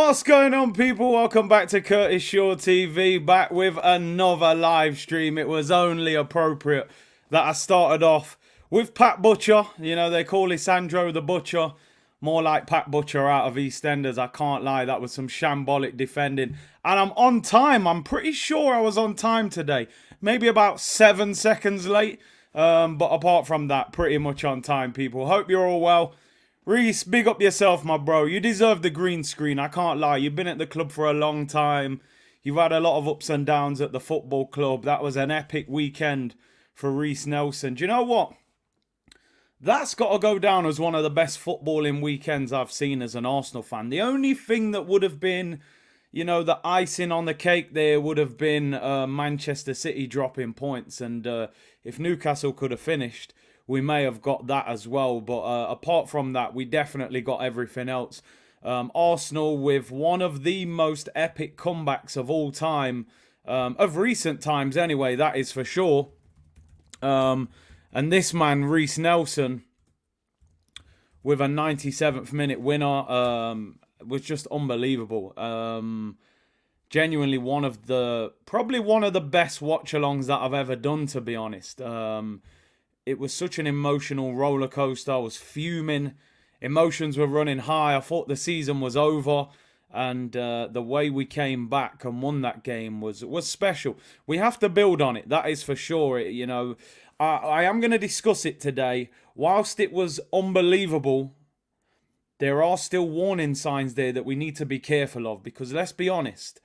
What's going on, people? Welcome back to Curtis Shaw TV, back with another live stream. It was only appropriate that I started off with Pat Butcher. You know, they call Lisandro the Butcher. More like Pat Butcher out of EastEnders. I can't lie, that was some shambolic defending. And I'm on time. I'm pretty sure I was on time today. Maybe about 7 seconds late. But apart from that, pretty much on time, people. Hope you're all well. Reese, big up yourself, my bro. You deserve the green screen. I can't lie. You've been at the club for a long time. You've had a lot of ups and downs at the football club. That was an epic weekend for Reese Nelson. Do you know what? That's got to go down as one of the best footballing weekends I've seen as an Arsenal fan. The only thing that would have been, you know, the icing on the cake there would have been Manchester City dropping points. And if Newcastle could have finished, we may have got that as well. But apart from that, we definitely got everything else. Arsenal with one of the most epic comebacks of all time. Of recent times anyway, that is for sure. And this man, Reese Nelson, with a 97th minute winner, was just unbelievable. Genuinely probably one of the best watch-alongs that I've ever done, to be honest. It was such an emotional roller coaster. I was fuming. Emotions were running high. I thought the season was over. And the way we came back and won that game was special. We have to build on it. That is for sure. You know, I am going to discuss it today. Whilst it was unbelievable, there are still warning signs there that we need to be careful of. Because let's be honest.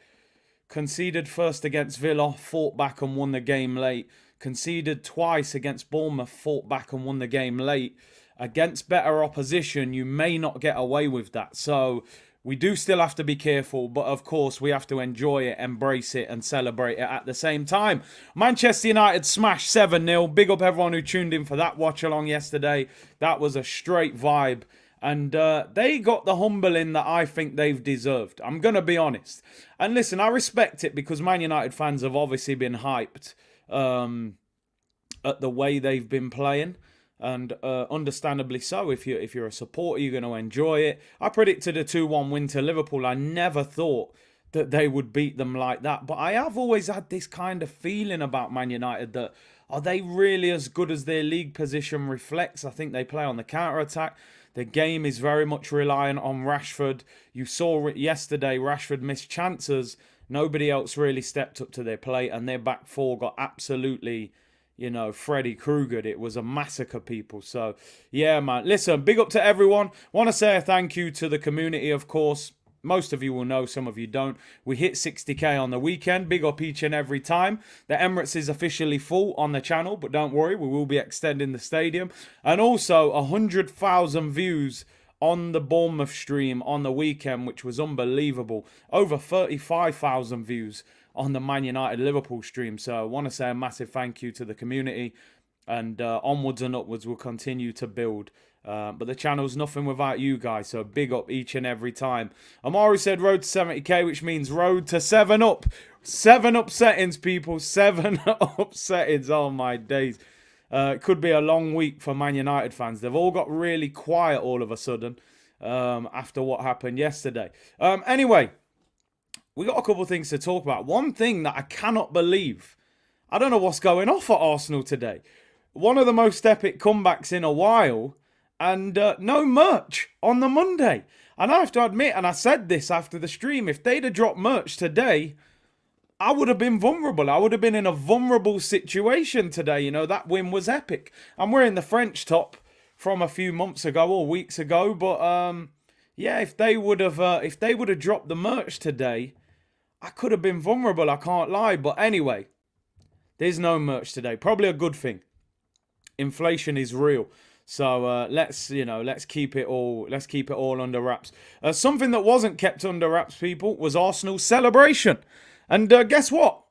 Conceded first against Villa. Fought back and won the game late. Conceded twice against Bournemouth, fought back and won the game late. Against better opposition, you may not get away with that. So we do still have to be careful, but of course we have to enjoy it, embrace it and celebrate it at the same time. Manchester United smashed 7-0. Big up everyone who tuned in for that watch along yesterday. That was a straight vibe. And they got the humbling that I think they've deserved. I'm going to be honest. And listen, I respect it because Man United fans have obviously been hyped at the way they've been playing, and understandably so. If you're a supporter, you're going to enjoy it. I predicted a 2-1 win to Liverpool. I never thought that they would beat them like that, but I have always had this kind of feeling about Man United that, are they really as good as their league position reflects? I think they play on the counter-attack. The game is very much reliant on Rashford. You saw it yesterday, Rashford missed chances. Nobody else really stepped up to their plate, and their back four got absolutely, you know, Freddy Kruegered. It was a massacre, people. So, yeah, man. Listen, big up to everyone. Want to say a thank you to the community, of course. Most of you will know, some of you don't. We hit 60k on the weekend. Big up each and every time. The Emirates is officially full on the channel, but don't worry, we will be extending the stadium. And also 100,000 views on the Bournemouth stream on the weekend, which was unbelievable. Over 35,000 views on the Man United Liverpool stream. So I want to say a massive thank you to the community. And onwards and upwards will continue to build. But the channel's nothing without you guys. So big up each and every time. Amari said road to 70k, which means road to 7 up. 7 up settings, people. 7 up settings. Oh, my days. It could be a long week for Man United fans. They've all got really quiet all of a sudden after what happened yesterday. Anyway, we got a couple of things to talk about. One thing that I cannot believe, I don't know what's going off at Arsenal today. One of the most epic comebacks in a while, and no merch on the Monday. And I have to admit, and I said this after the stream, if they'd have dropped merch today, I would have been vulnerable. I would have been in a vulnerable situation today. You know, that win was epic. I'm wearing the French top from a few months ago or weeks ago. But, yeah, if they would have dropped the merch today, I could have been vulnerable. I can't lie. But anyway, there's no merch today. Probably a good thing. Inflation is real. So let's keep it all under wraps. Something that wasn't kept under wraps, people, was Arsenal's celebration. And guess what?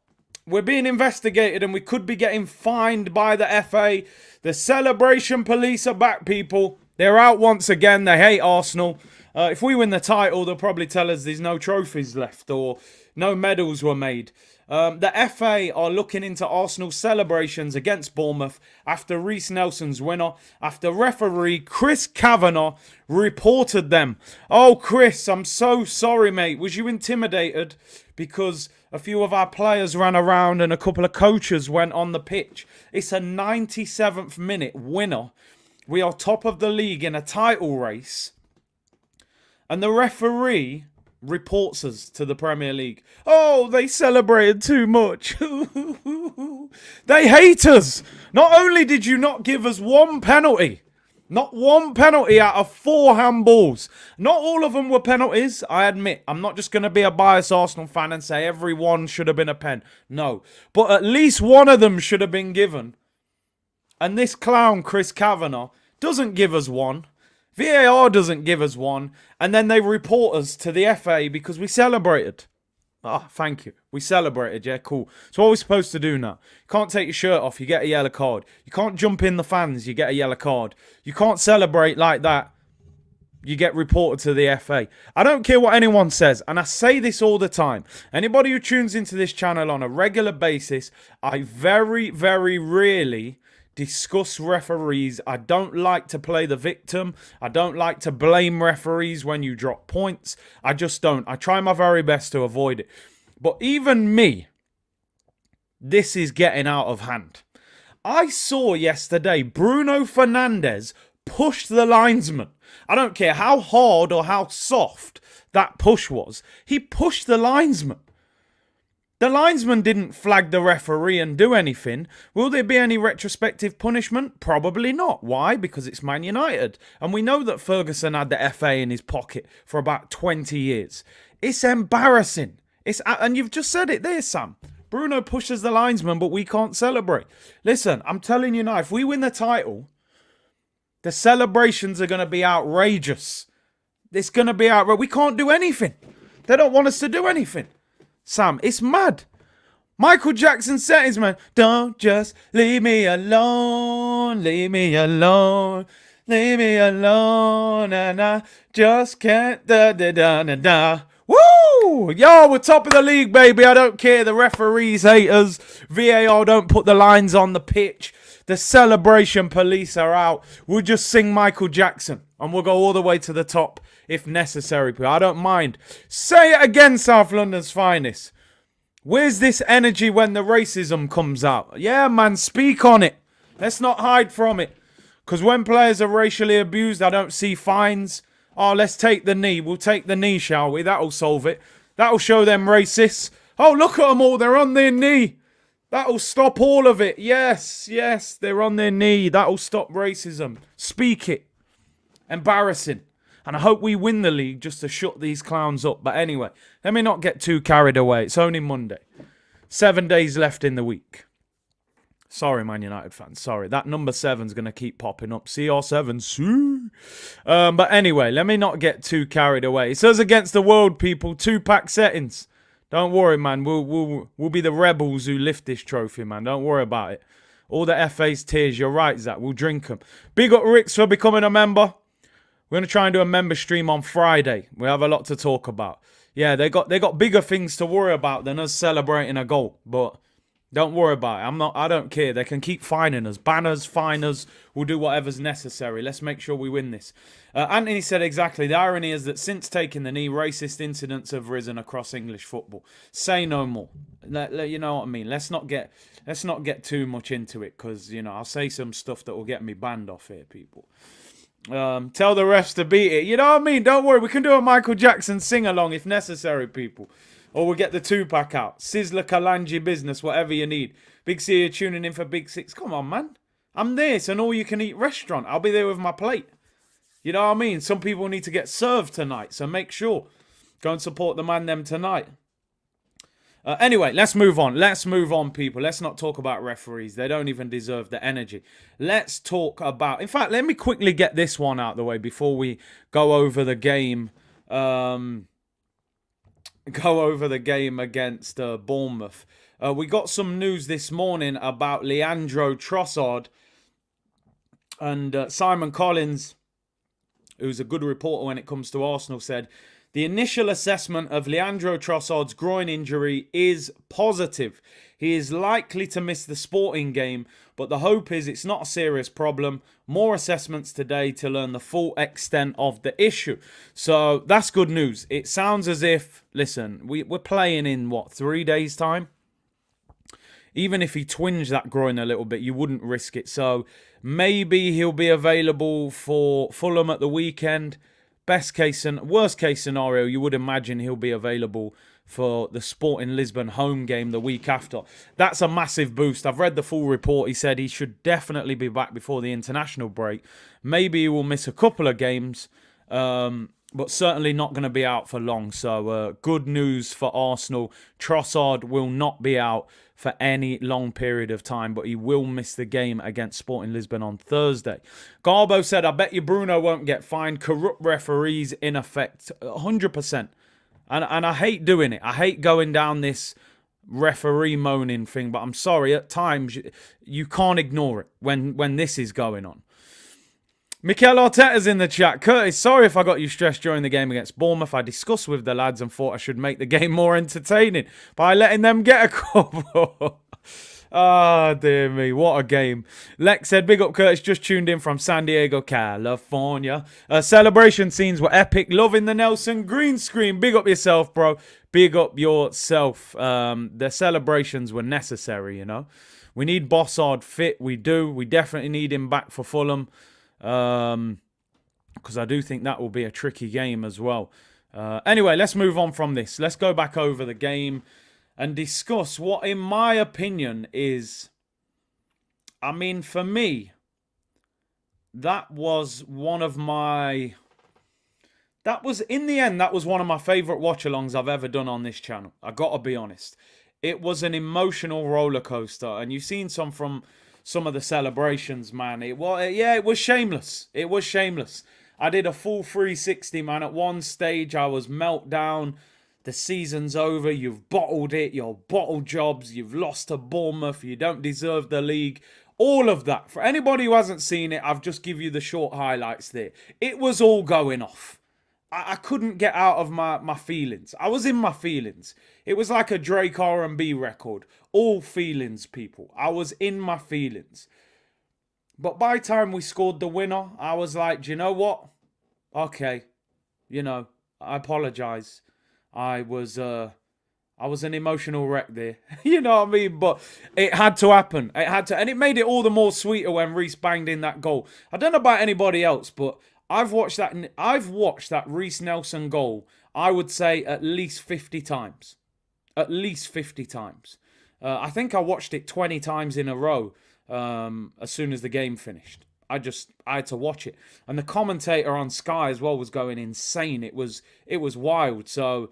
We're being investigated and we could be getting fined by the FA. The celebration police are back, people. They're out once again. They hate Arsenal. If we win the title, they'll probably tell us there's no trophies left or no medals were made. The FA are looking into Arsenal's celebrations against Bournemouth after Reece Nelson's winner, after referee Chris Kavanagh reported them. Oh, Chris, I'm so sorry, mate. Was you intimidated because a few of our players ran around and a couple of coaches went on the pitch? It's a 97th minute winner. We are top of the league in a title race. And the referee reports us to the Premier League. Oh, they celebrated too much. They hate us. Not only did you not give us one penalty, not one penalty out of 4 handballs. Not all of them were penalties, I admit. I'm not just going to be a biased Arsenal fan and say every one should have been a pen. No. But at least one of them should have been given. And this clown, Chris Kavanagh, doesn't give us one. VAR doesn't give us one. And then they report us to the FA because we celebrated. Oh, thank you. We celebrated, yeah, cool. So what are we supposed to do now? You can't take your shirt off, you get a yellow card. You can't jump in the fans, you get a yellow card. You can't celebrate like that, you get reported to the FA. I don't care what anyone says, and I say this all the time. Anybody who tunes into this channel on a regular basis, I very, very rarely discuss referees. I don't like to play the victim. I don't like to blame referees when you drop points. I just don't. I try my very best to avoid it. But even me, this is getting out of hand. I saw yesterday Bruno Fernandes push the linesman. I don't care how hard or how soft that push was. He pushed the linesman. The linesman didn't flag the referee and do anything. Will there be any retrospective punishment? Probably not. Why? Because it's Man United. And we know that Ferguson had the FA in his pocket for about 20 years. It's embarrassing. And you've just said it there, Sam. Bruno pushes the linesman, but we can't celebrate. Listen, I'm telling you now, if we win the title, the celebrations are going to be outrageous. It's going to be outrageous. We can't do anything. They don't want us to do anything. Sam, it's mad. Michael Jackson said his man, don't just leave me alone, leave me alone, leave me alone, and I just can't da-da-da-da-da. Woo! Yo, we're top of the league, baby. I don't care. The referees hate us. VAR don't put the lines on the pitch. The celebration police are out. We'll just sing Michael Jackson and we'll go all the way to the top if necessary. I don't mind. Say it again, South London's finest. Where's this energy when the racism comes out? Yeah, man, speak on it. Let's not hide from it. Because when players are racially abused, I don't see fines. Oh, let's take the knee. We'll take the knee, shall we? That'll solve it. That'll show them racists. Oh, look at them all. They're on their knee. That'll stop all of it. Yes, yes, they're on their knee. That'll stop racism. Speak it. Embarrassing. And I hope we win the league just to shut these clowns up. But anyway, let me not get too carried away. It's only Monday. 7 days left in the week. Sorry, Man United fans. Sorry. That number 7's going to keep popping up. CR7. See? But anyway, let me not get too carried away. It says against the world, people. 2-pack settings. Don't worry, man. We'll be the rebels who lift this trophy, man. Don't worry about it. All the FA's tears. You're right, Zach. We'll drink them. Big up Ricks for becoming a member. We're going to try and do a member stream on Friday. We have a lot to talk about. Yeah, they got bigger things to worry about than us celebrating a goal. But don't worry about it. I don't care. They can keep fining us. Banners, fine us. We'll do whatever's necessary. Let's make sure we win this. Anthony said exactly. The irony is that since taking the knee, racist incidents have risen across English football. Say no more. You know what I mean? Let's not get too much into it because, you know, I'll say some stuff that will get me banned off here, people. Tell the refs to beat it. You know what I mean? Don't worry. We can do a Michael Jackson sing-along if necessary, people. Or we'll get the 2-pack out. Sizzler, Kalanji business, whatever you need. Big C, you're tuning in for Big Six. Come on, man. I'm there. It's an all-you-can-eat restaurant. I'll be there with my plate. You know what I mean? Some people need to get served tonight, so make sure. Go and support the man them tonight. Anyway, let's move on. Let's move on, people. Let's not talk about referees. They don't even deserve the energy. Let's talk about... In fact, let me quickly get this one out of the way before we go over the game. Go over the game against Bournemouth. We got some news this morning about Leandro Trossard. And Simon Collins, who's a good reporter when it comes to Arsenal, said The initial assessment of Leandro Trossard's groin injury is positive. He is likely to miss the Sporting game, but the hope is it's not a serious problem. More assessments today to learn the full extent of the issue. So that's good news. It sounds as if, listen, we're playing in, 3 days' time? Even if he twinged that groin a little bit, you wouldn't risk it. So maybe he'll be available for Fulham at the weekend. Worst case scenario, you would imagine he'll be available for the Sporting Lisbon home game the week after. That's a massive boost. I've read the full report. He said he should definitely be back before the international break. Maybe he will miss a couple of games, but certainly not going to be out for long. So good news for Arsenal. Trossard will not be out for any long period of time, but he will miss the game against Sporting Lisbon on Thursday. Garbo said, I bet you Bruno won't get fined. Corrupt referees in effect. 100%. And I hate doing it. I hate going down this referee moaning thing, but I'm sorry, at times you can't ignore it when this is going on. Mikel Arteta's in the chat. Curtis, sorry if I got you stressed during the game against Bournemouth. I discussed with the lads and thought I should make the game more entertaining by letting them get a couple. Ah, dear me, what a game. Lex said, big up Curtis, just tuned in from San Diego, California. Celebration scenes were epic. Loving the Nelson green screen. Big up yourself, bro. Big up yourself. The celebrations were necessary, you know. We need Bossard fit. We do. We definitely need him back for Fulham. Because I do think that will be a tricky game as well. Anyway, let's move on from this. Let's go back over the game and discuss what, in my opinion, is... I mean, for me, that was one of my... in the end, that was one of my favourite watch-alongs I've ever done on this channel. I got to be honest. It was an emotional roller coaster. And you've seen some from some of the celebrations, man. It was shameless. It was shameless. I did a full 360, man. At one stage, I was meltdown. The season's over. You've bottled it. Your bottle jobs. You've lost to Bournemouth. You don't deserve the league. All of that. For anybody who hasn't seen it, I've just give you the short highlights there. It was all going off. I couldn't get out of my feelings. I was in my feelings. It was like a Drake R&B record. All feelings, people. I was in my feelings. But by the time we scored the winner, I was like, do you know what? Okay. You know, I apologise. I was an emotional wreck there. You know what I mean? But it had to happen. It had to. And it made it all the more sweeter when Reece banged in that goal. I don't know about anybody else, but I've watched that Reece Nelson goal, I would say, at least 50 times. At least 50 times. I think I watched it 20 times in a row as soon as the game finished. I had to watch it. And the commentator on Sky as well was going insane. It was wild. So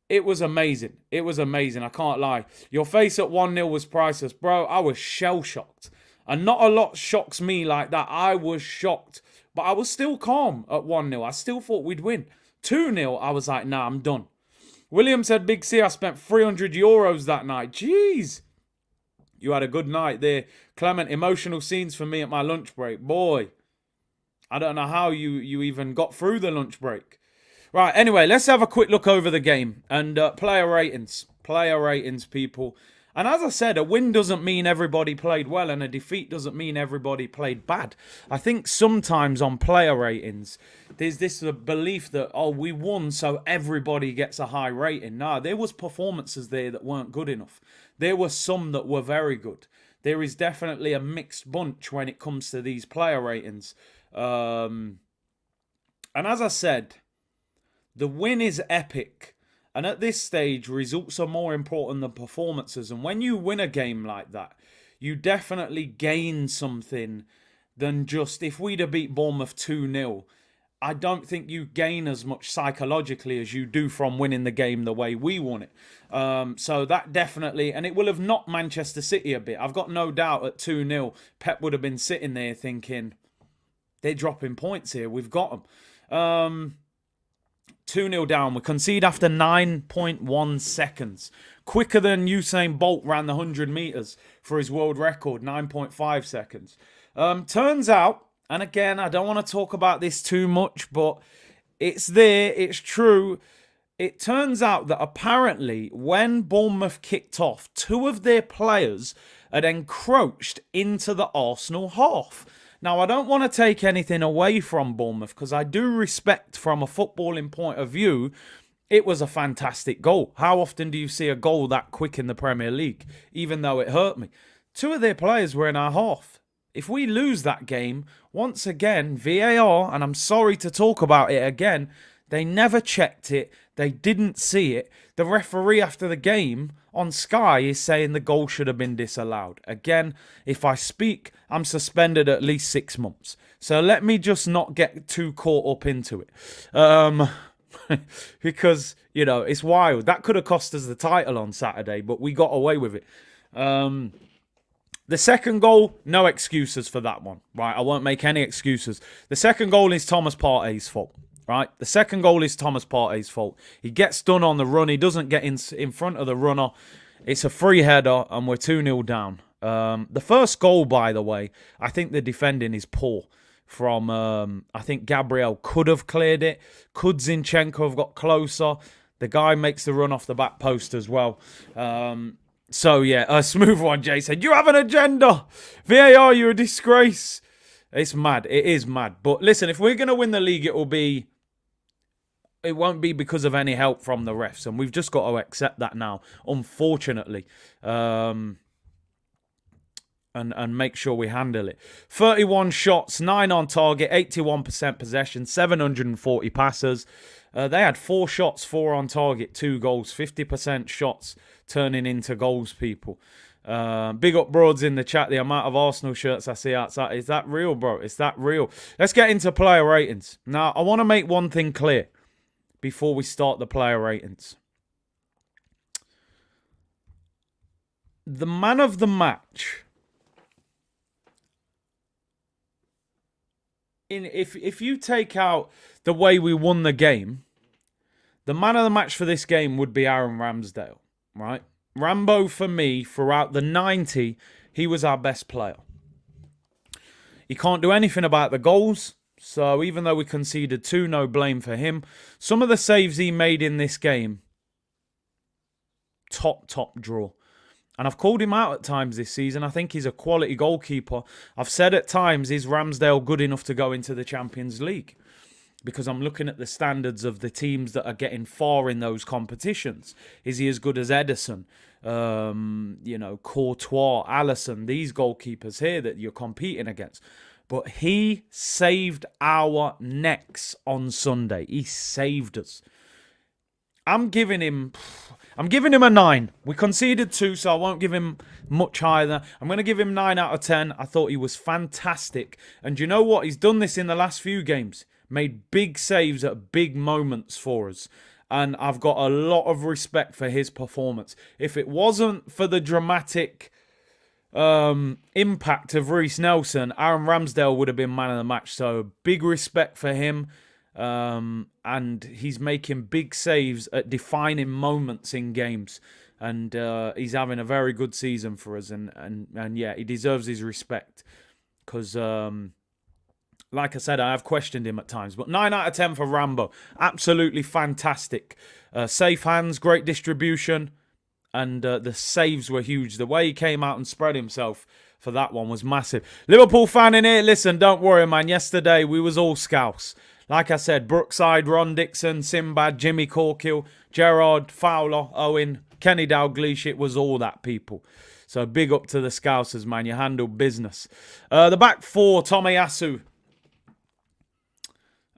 it was amazing. It was amazing. I can't lie. Your face at 1-0 was priceless. Bro, I was shell-shocked. And not a lot shocks me like that. I was shocked. But I was still calm at 1-0. I still thought we'd win. 2-0, I was like, nah, I'm done. William said, Big C, I spent €300 that night. Jeez. You had a good night there. Clement, emotional scenes for me at my lunch break. Boy, I don't know how you even got through the lunch break. Right, anyway, let's have a quick look over the game. And player ratings. Player ratings, people. And as I said, a win doesn't mean everybody played well, and a defeat doesn't mean everybody played bad. I think sometimes on player ratings, there's this belief that, oh, we won, so everybody gets a high rating. No, there was performances there that weren't good enough. There were some that were very good. There is definitely a mixed bunch when it comes to these player ratings. And as I said, the win is epic. And at this stage, results are more important than performances. And when you win a game like that, you definitely gain something than just... If we'd have beat Bournemouth 2-0, I don't think you gain as much psychologically as you do from winning the game the way we won it. So that definitely... And it will have knocked Manchester City a bit. I've got no doubt at 2-0, Pep would have been sitting there thinking, they're dropping points here. We've got them. 2-0 down. We concede after 9.1 seconds. Quicker than Usain Bolt ran the 100 metres for his world record, 9.5 seconds. Turns out, and again, I don't want to talk about this too much, but It's there. It's true. It turns out that apparently when Bournemouth kicked off, two of their players had encroached into the Arsenal half. Now, I don't want to take anything away from Bournemouth because I do respect from a footballing point of view, it was a fantastic goal. How often do you see a goal that quick in the Premier League, even though it hurt me? Two of their players were in our half. If we lose that game, once again, VAR, and I'm sorry to talk about it again, they never checked it. They didn't see it. The referee after the game on Sky is saying the goal should have been disallowed. Again, if I speak, I'm suspended at least 6 months. So let me just not get too caught up into it. Because, you know, it's wild. That could have cost us the title on Saturday, but we got away with it. The second goal, no excuses for that one, right? I won't make any excuses. The second goal is Thomas Partey's fault, right? The second goal is Thomas Partey's fault. He gets done on the run. He doesn't get in front of the runner. It's a free header, and we're 2-0 down. The first goal, by the way, I think the defending is poor. From, I think Gabriel could have cleared it. Could Zinchenko have got closer? The guy makes the run off the back post as well. So, yeah, a smooth one, Jay said. You have an agenda. VAR, you're a disgrace. It's mad. It is mad. But listen, if we're going to win the league, it won't be because of any help from the refs. And we've just got to accept that now, unfortunately. And make sure we handle it. 31 shots, 9 on target, 81% possession, 740 passes. They had 4 shots, 4 on target, 2 goals, 50% shots turning into goals, people. Big up Broads in the chat. The amount of Arsenal shirts I see outside. Is that real, bro? Is that real? Let's get into player ratings. Now, I want to make one thing clear before we start the player ratings. The man of the match, if you take out the way we won the game, the man of the match for this game would be Aaron Ramsdale, right? Rambo, for me, throughout the 90, he was our best player. He can't do anything about the goals, so even though we conceded 2, no blame for him. Some of the saves he made in this game, top draw. And I've called him out at times this season. I think he's a quality goalkeeper. I've said at times, is Ramsdale good enough to go into the Champions League? Because I'm looking at the standards of the teams that are getting far in those competitions. Is he as good as Ederson? Courtois, Alisson, these goalkeepers here that you're competing against. But he saved our necks on Sunday. He saved us. I'm giving him a 9. We conceded 2, so I won't give him much either. I'm going to give him 9 out of 10. I thought he was fantastic. And you know what? He's done this in the last few games. Made big saves at big moments for us. And I've got a lot of respect for his performance. If it wasn't for the dramatic impact of Reece Nelson, Aaron Ramsdale would have been man of the match. So big respect for him. And he's making big saves at defining moments in games. And he's having a very good season for us. And yeah, he deserves his respect. Because, like I said, I have questioned him at times. But 9 out of 10 for Rambo. Absolutely fantastic. Safe hands, great distribution. And the saves were huge. The way he came out and spread himself for that one was massive. Liverpool fan in here, listen, don't worry, man. Yesterday, we was all scouse. Like I said, Brookside, Ron Dixon, Sinbad, Jimmy Corkill, Gerrard, Fowler, Owen, Kenny Dalglish. It was all that, people. So big up to the Scousers, man. You handled business. The back four, Tomiyasu.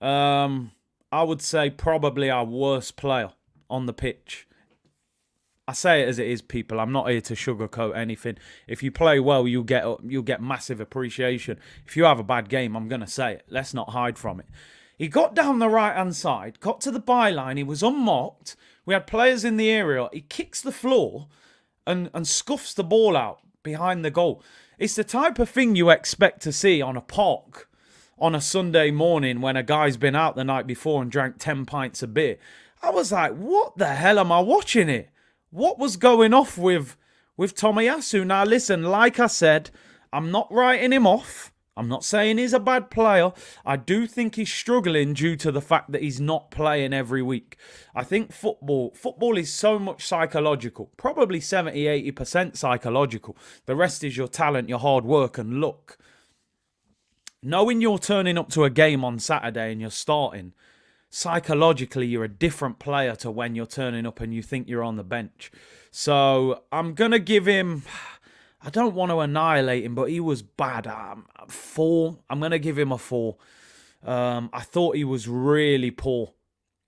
I would say probably our worst player on the pitch. I say it as it is, people. I'm not here to sugarcoat anything. If you play well, you'll get massive appreciation. If you have a bad game, I'm going to say it. Let's not hide from it. He got down the right-hand side, got to the byline. He was unmarked. We had players in the area. He kicks the floor and scuffs the ball out behind the goal. It's the type of thing you expect to see on a park on a Sunday morning when a guy's been out the night before and drank 10 pints of beer. I was like, what the hell am I watching it? What was going off with Tomiyasu? Now, listen, like I said, I'm not writing him off. I'm not saying he's a bad player. I do think he's struggling due to the fact that he's not playing every week. I think football is so much psychological. Probably 70-80% psychological. The rest is your talent, your hard work and luck. Knowing you're turning up to a game on Saturday and you're starting, psychologically you're a different player to when you're turning up and you think you're on the bench. So I'm going to give him... I don't want to annihilate him, but he was bad. 4. I'm going to give him a 4. I thought he was really poor,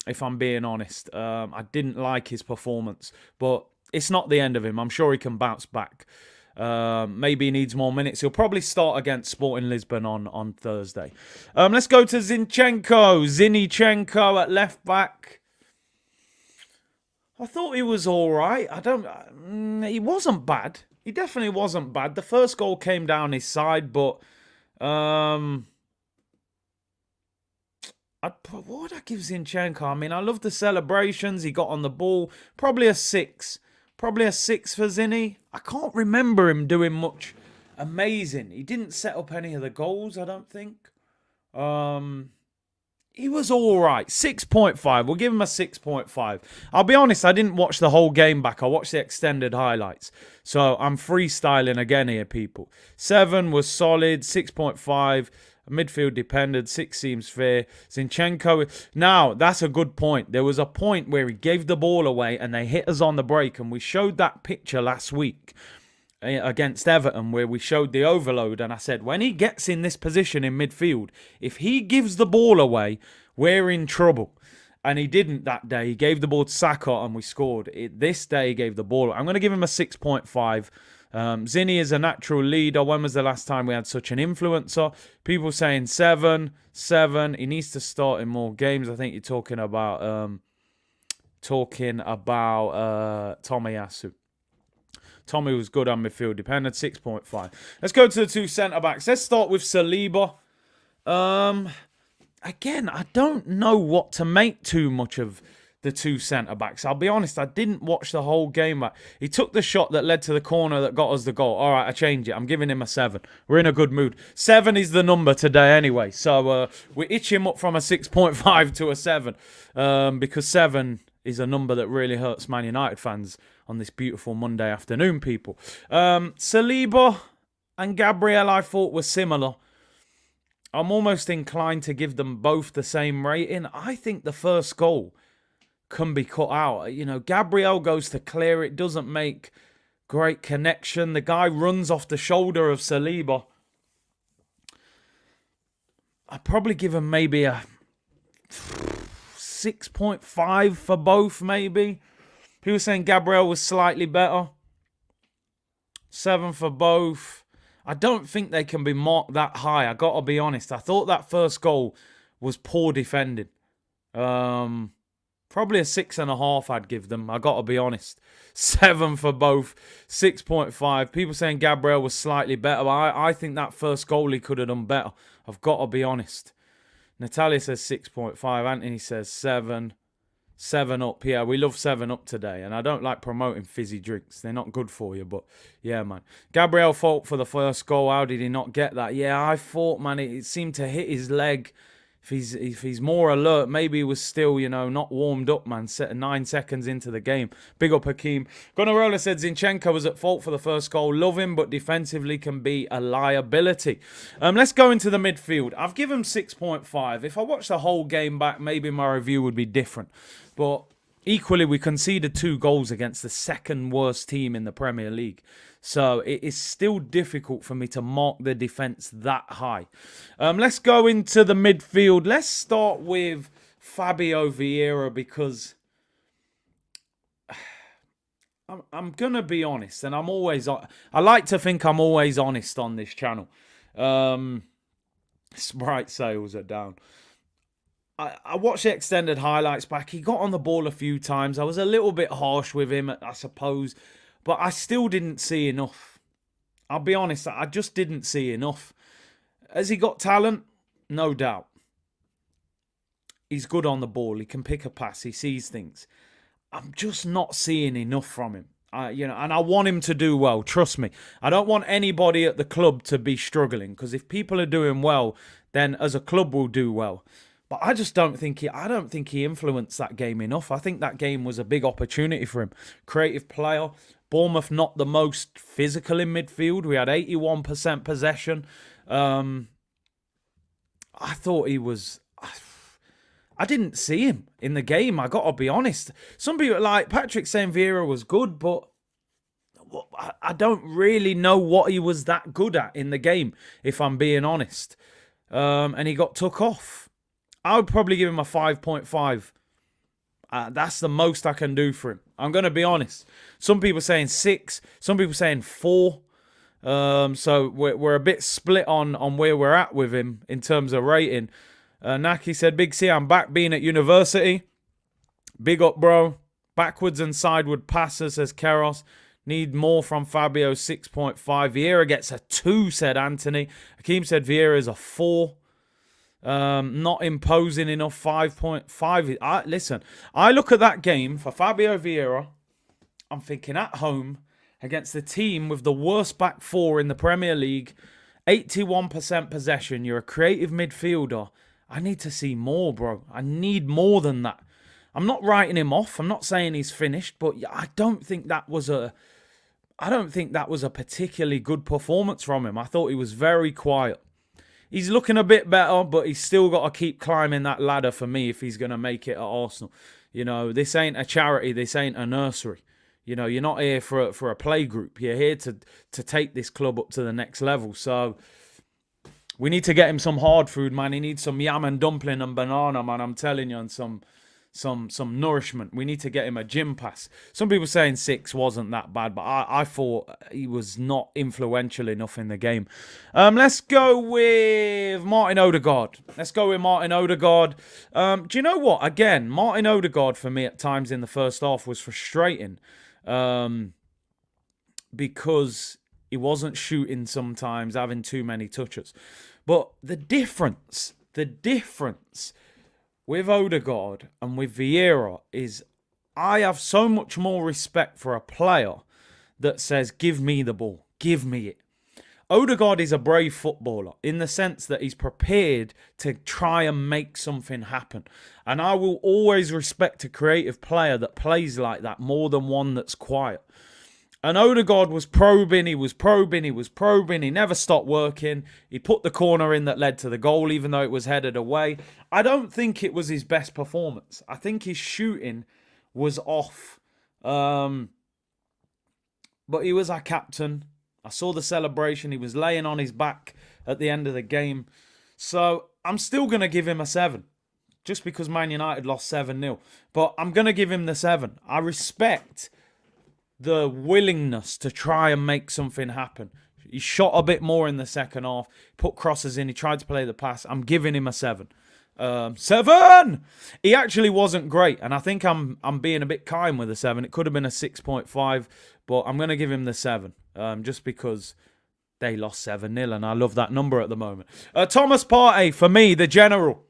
if I'm being honest. I didn't like his performance, but it's not the end of him. I'm sure he can bounce back. Maybe he needs more minutes. He'll probably start against Sporting Lisbon on Thursday. Let's go to Zinchenko at left back. I thought he was all right. He wasn't bad. He definitely wasn't bad. The first goal came down his side, but what would I give Zinchenko? I mean, I love the celebrations. He got on the ball. Probably a 6. Probably a 6 for Zinny. I can't remember him doing much amazing. He didn't set up any of the goals, I don't think. He was all right. 6.5. We'll give him a 6.5. I'll be honest, I didn't watch the whole game back. I watched the extended highlights. So I'm freestyling again here, people. 7 was solid. 6.5. Midfield dependent. 6 seems fair. Zinchenko. Now, that's a good point. There was a point where he gave the ball away and they hit us on the break. And we showed that picture last week against Everton where we showed the overload, and I said when he gets in this position in midfield, if he gives the ball away, we're in trouble. And he didn't that day. He gave the ball to Saka and we scored. This day he gave the ball. I'm going to give him a 6.5. Zinny is a natural leader. When was the last time we had such an influencer? People saying 7. He needs to start in more games. I think you're talking about Tomiyasu. Tommy was good on midfield dependent, 6.5. Let's go to the 2 centre-backs. Let's start with Saliba. Again, I don't know what to make too much of the 2 centre-backs. I'll be honest, I didn't watch the whole game back. He took the shot that led to the corner that got us the goal. All right, I change it. I'm giving him a 7. We're in a good mood. 7 is the number today anyway. So we itch him up from a 6.5 to a 7 because 7 is a number that really hurts Man United fans on this beautiful Monday afternoon, people. Saliba and Gabriel, I thought, were similar. I'm almost inclined to give them both the same rating. I think the first goal can be cut out. You know, Gabriel goes to clear it, doesn't make great connection. The guy runs off the shoulder of Saliba. I'd probably give him maybe a 6.5 for both, maybe. People saying Gabriel was slightly better. 7 for both. I don't think they can be marked that high. I got to be honest. I thought that first goal was poor defending. Probably a 6.5 I'd give them. I got to be honest. 7 for both. 6.5. People saying Gabriel was slightly better. I think that first goal he could have done better. I've got to be honest. Natalia says 6.5. Anthony says 7. 7 Up. Yeah, we love 7 Up today. And I don't like promoting fizzy drinks. They're not good for you. But yeah, man. Gabriel fought for the first goal. How did he not get that? Yeah, I thought, man, it seemed to hit his leg. If he's more alert, maybe he was still, not warmed up, man. 9 seconds into the game. Big up Hakeem. Gonarola said Zinchenko was at fault for the first goal. Love him, but defensively can be a liability. Let's go into the midfield. I've given him 6.5. If I watched the whole game back, maybe my review would be different. But equally, we conceded 2 goals against the second worst team in the Premier League. So it is still difficult for me to mark the defence that high. Let's go into the midfield. Let's start with Fabio Vieira because I'm going to be honest. And I like to think I'm always honest on this channel. Sprite sales are down. I watched the extended highlights back. He got on the ball a few times. I was a little bit harsh with him, I suppose. But I still didn't see enough. I'll be honest, I just didn't see enough. Has he got talent? No doubt. He's good on the ball. He can pick a pass. He sees things. I'm just not seeing enough from him. And I want him to do well. Trust me. I don't want anybody at the club to be struggling, because if people are doing well, then as a club we'll do well. But I just don't think he influenced that game enough. I think that game was a big opportunity for him. Creative player. Bournemouth not the most physical in midfield. We had 81% possession. I thought he was. I didn't see him in the game. I got to be honest. Some people like Patrick saying Vieira was good, but I don't really know what he was that good at in the game, if I'm being honest. And he got took off. I would probably give him a 5.5. That's the most I can do for him. I'm going to be honest. Some people saying 6. Some people saying 4. So we're a bit split on where we're at with him in terms of rating. Naki said, Big C, I'm back being at university. Big up, bro. Backwards and sideward passer, says Keros. Need more from Fabio, 6.5. Vieira gets a 2, said Anthony. Hakeem said Vieira's a 4. Not imposing enough, 5.5. Listen, I look at that game for Fabio Vieira. I'm thinking at home against the team with the worst back four in the Premier League, 81% possession. You're a creative midfielder. I need to see more, bro. I need more than that. I'm not writing him off. I'm not saying he's finished, but I don't think that was a particularly good performance from him. I thought he was very quiet. He's looking a bit better, but he's still got to keep climbing that ladder for me if he's going to make it at Arsenal. You know, this ain't a charity. This ain't a nursery. You know, you're not here for a play group. You're here to take this club up to the next level. So we need to get him some hard food, man. He needs some yam and dumpling and banana, man. I'm telling you, and some nourishment. We need to get him a gym pass. Some people saying 6 wasn't that bad, but I thought he was not influential enough in the game. Let's go with Martin Odegaard. Do you know what? Again, Martin Odegaard for me at times in the first half was frustrating because he wasn't shooting sometimes, having too many touches. But the difference with Odegaard and with Vieira is I have so much more respect for a player that says, give me the ball, give me it. Odegaard is a brave footballer in the sense that he's prepared to try and make something happen. And I will always respect a creative player that plays like that more than one that's quiet. And Odegaard was probing, he never stopped working. He put the corner in that led to the goal, even though it was headed away. I don't think it was his best performance. I think his shooting was off. But he was our captain. I saw the celebration. He was laying on his back at the end of the game. So I'm still going to give him a 7. Just because Man United lost 7-0. But I'm going to give him the 7. I respect the willingness to try and make something happen. He shot a bit more in the second half, put crosses in, he tried to play the pass. I'm giving him a 7. 7! He actually wasn't great, and I think I'm being a bit kind with a 7. It could have been a 6.5, but I'm going to give him the 7, just because they lost 7-0, and I love that number at the moment. Thomas Partey, for me, the general.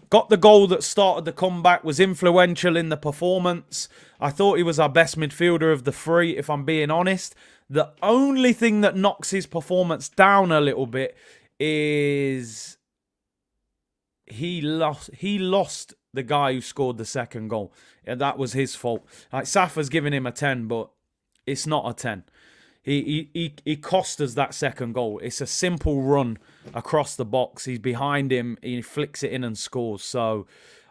Got the goal that started the comeback, was influential in the performance. I thought he was our best midfielder of the 3, if I'm being honest. The only thing that knocks his performance down a little bit is he lost the guy who scored the second goal. And that was his fault. Like, Safa's giving him a 10, but it's not a 10. He cost us that second goal. It's a simple run across the box. He's behind him. He flicks it in and scores. So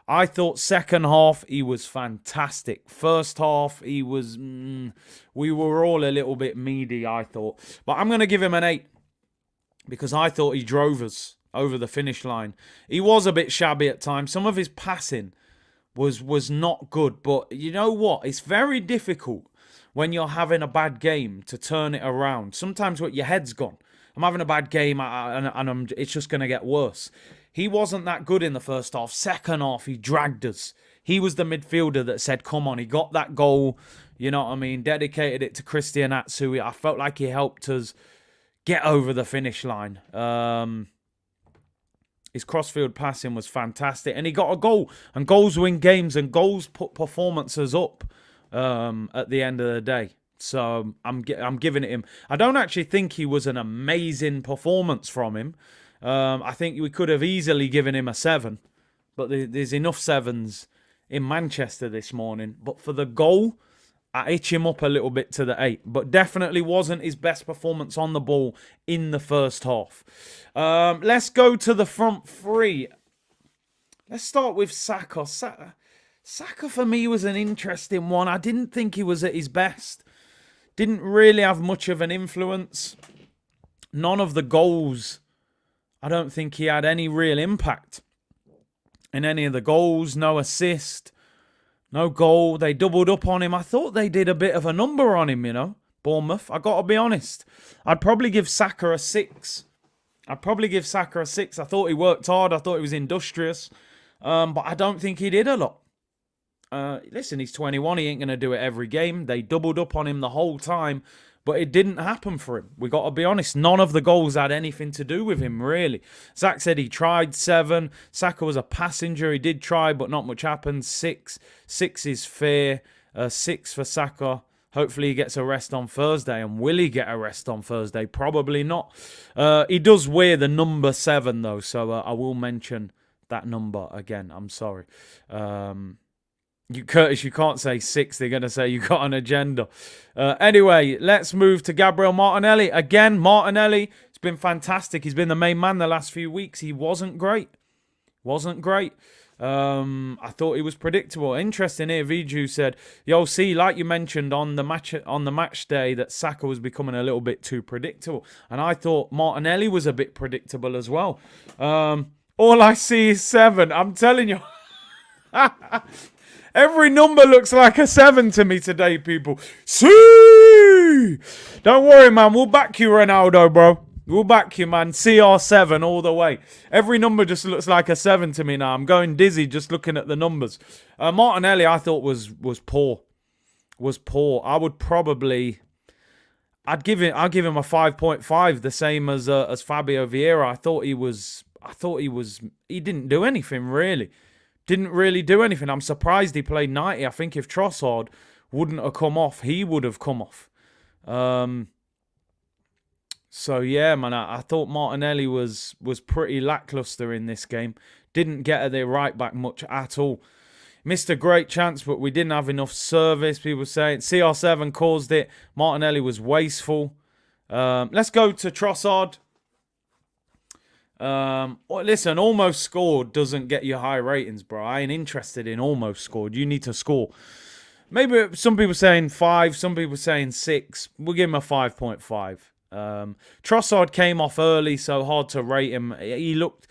I thought second half he was fantastic. First half he was... we were all a little bit meaty, I thought. But I'm going to give him an 8 because I thought he drove us over the finish line. He was a bit shabby at times. Some of his passing was not good. But you know what? It's very difficult when you're having a bad game to turn it around. Sometimes your head's gone. I'm having a bad game and it's just going to get worse. He wasn't that good in the first half. Second half, he dragged us. He was the midfielder that said, come on. He got that goal, you know what I mean, dedicated it to Christian Atsu. I felt like he helped us get over the finish line. His crossfield passing was fantastic. And he got a goal. And goals win games and goals put performances up. At the end of the day. So I'm giving it him. I don't actually think he was an amazing performance from him. I think we could have easily given him a 7. But there's enough 7s in Manchester this morning. But for the goal, I itch him up a little bit to the 8. But definitely wasn't his best performance on the ball in the first half. Let's go to the front three. Let's start with Saka. Saka for me was an interesting one. I didn't think he was at his best. Didn't really have much of an influence. None of the goals, I don't think he had any real impact in any of the goals. No assist, no goal. They doubled up on him. I thought they did a bit of a number on him, Bournemouth. I got to be honest. I'd probably give Saka a 6. I thought he worked hard. I thought he was industrious. But I don't think he did a lot. Listen, he's 21. He ain't going to do it every game. They doubled up on him the whole time. But it didn't happen for him. We got to be honest. None of the goals had anything to do with him, really. Zach said he tried 7. Saka was a passenger. He did try, but not much happened. 6. 6 is fair. 6 for Saka. Hopefully he gets a rest on Thursday. And will he get a rest on Thursday? Probably not. He does wear the number 7, though. So I will mention that number again. I'm sorry. Curtis, you can't say 6. They're going to say you got an agenda. Anyway, let's move to Gabriel Martinelli. Again, Martinelli, it's been fantastic. He's been the main man the last few weeks. He wasn't great. I thought he was predictable. Interesting here, Viju said, yo, see, like you mentioned on the match day, that Saka was becoming a little bit too predictable. And I thought Martinelli was a bit predictable as well. All I see is 7. I'm telling you. Every number looks like a 7 to me today, people. See! Don't worry, man. We'll back you, Ronaldo, bro. We'll back you, man. CR7 all the way. Every number just looks like a 7 to me now. I'm going dizzy just looking at the numbers. Martinelli, I thought was poor. I would probably... I'd give him a 5.5, the same as Fabio Vieira. He didn't do anything, really. Didn't really do anything. I'm surprised he played 90. I think if Trossard wouldn't have come off, he would have come off. So, yeah, man, I thought Martinelli was pretty lackluster in this game. Didn't get at their right back much at all. Missed a great chance, but we didn't have enough service, people saying. CR7 caused it. Martinelli was wasteful. Let's go to Trossard. Listen, almost scored doesn't get you high ratings, bro. I ain't interested in almost scored. You need to score. Maybe some people saying 5, some people saying 6. We'll give him a 5.5. Trossard came off early, so hard to rate him. He looked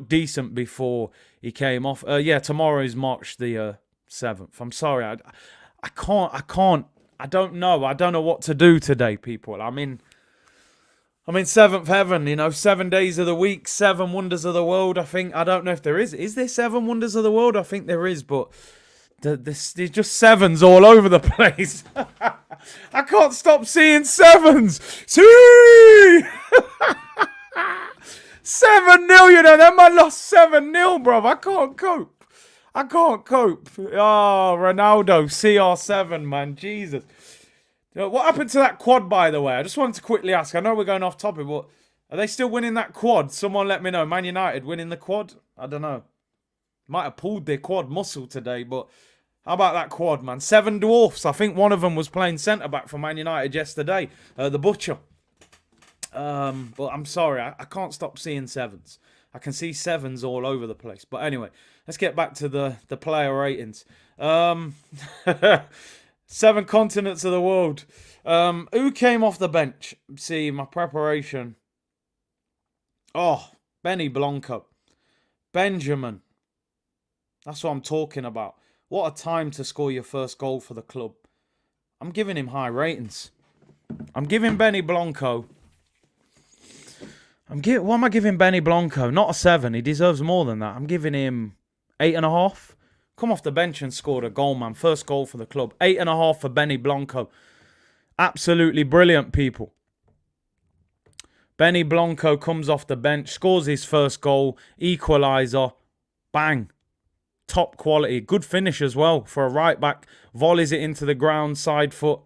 decent before he came off. Yeah, tomorrow is March the 7th. I'm sorry, I can't. I don't know what to do today, people. I'm in 7th heaven, 7 days of the week, 7 wonders of the world. I don't know if there is. Is there 7 wonders of the world? I think there is, but there's just 7s all over the place. I can't stop seeing 7s. See! 7-0, that man lost 7-0, bro. I can't cope. Oh, Ronaldo, CR7, man. Jesus. What happened to that quad, by the way? I just wanted to quickly ask. I know we're going off topic, but are they still winning that quad? Someone let me know. Man United winning the quad? I don't know. Might have pulled their quad muscle today, but how about that quad, man? 7 dwarfs. I think one of them was playing centre-back for Man United yesterday. The Butcher. But I'm sorry. I can't stop seeing 7s. I can see 7s all over the place. But anyway, let's get back to the player ratings. 7 continents of the world. Who came off the bench? See, my preparation. Oh, Benny Blanco. Benjamin. That's what I'm talking about. What a time to score your first goal for the club. I'm giving him high ratings. I'm giving Benny Blanco. What am I giving Benny Blanco? Not a 7. He deserves more than that. I'm giving him 8.5. Come off the bench and scored a goal, man. First goal for the club. 8.5 for Benny Blanco. Absolutely brilliant, people. Benny Blanco comes off the bench, scores his first goal, equaliser, bang. Top quality. Good finish as well for a right back. Volleys it into the ground, side foot.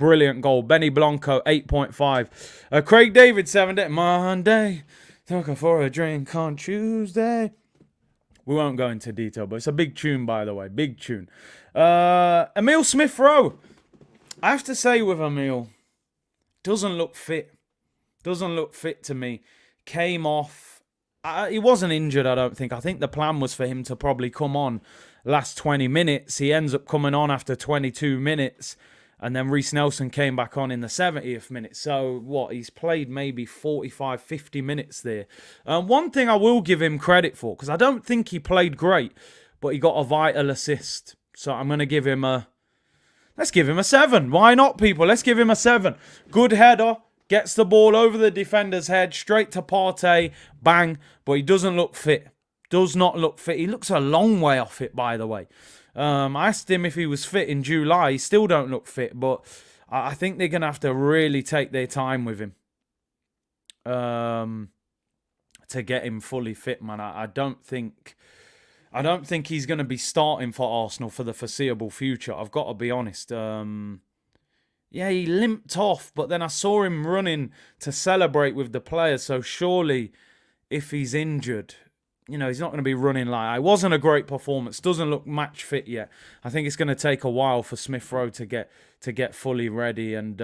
Brilliant goal. Benny Blanco, 8.5. Craig David, 7 day. Monday, looking for a drink on Tuesday. We won't go into detail, but it's a big tune, by the way. Big tune. Emil Smith-Rowe. I have to say with Emil, doesn't look fit. Doesn't look fit to me. Came off. He wasn't injured, I don't think. I think the plan was for him to probably come on last 20 minutes. He ends up coming on after 22 minutes. And then Reece Nelson came back on in the 70th minute. So, what? He's played maybe 45, 50 minutes there. One thing I will give him credit for, because I don't think he played great, but he got a vital assist. So, I'm going to give him a... Let's give him a 7. Why not, people? Let's give him a 7. Good header. Gets the ball over the defender's head. Straight to Partey. Bang. But he doesn't look fit. Does not look fit. He looks a long way off it, by the way. I asked him if he was fit in July. He still don't look fit, but I think they're going to have to really take their time with him to get him fully fit, man. I don't think he's going to be starting for Arsenal for the foreseeable future. I've got to be honest. Yeah, he limped off, but then I saw him running to celebrate with the players. So surely, if he's injured, you know, he's not going to be running like... It wasn't a great performance. Doesn't look match fit yet. I think it's going to take a while for Smith-Rowe to get fully ready and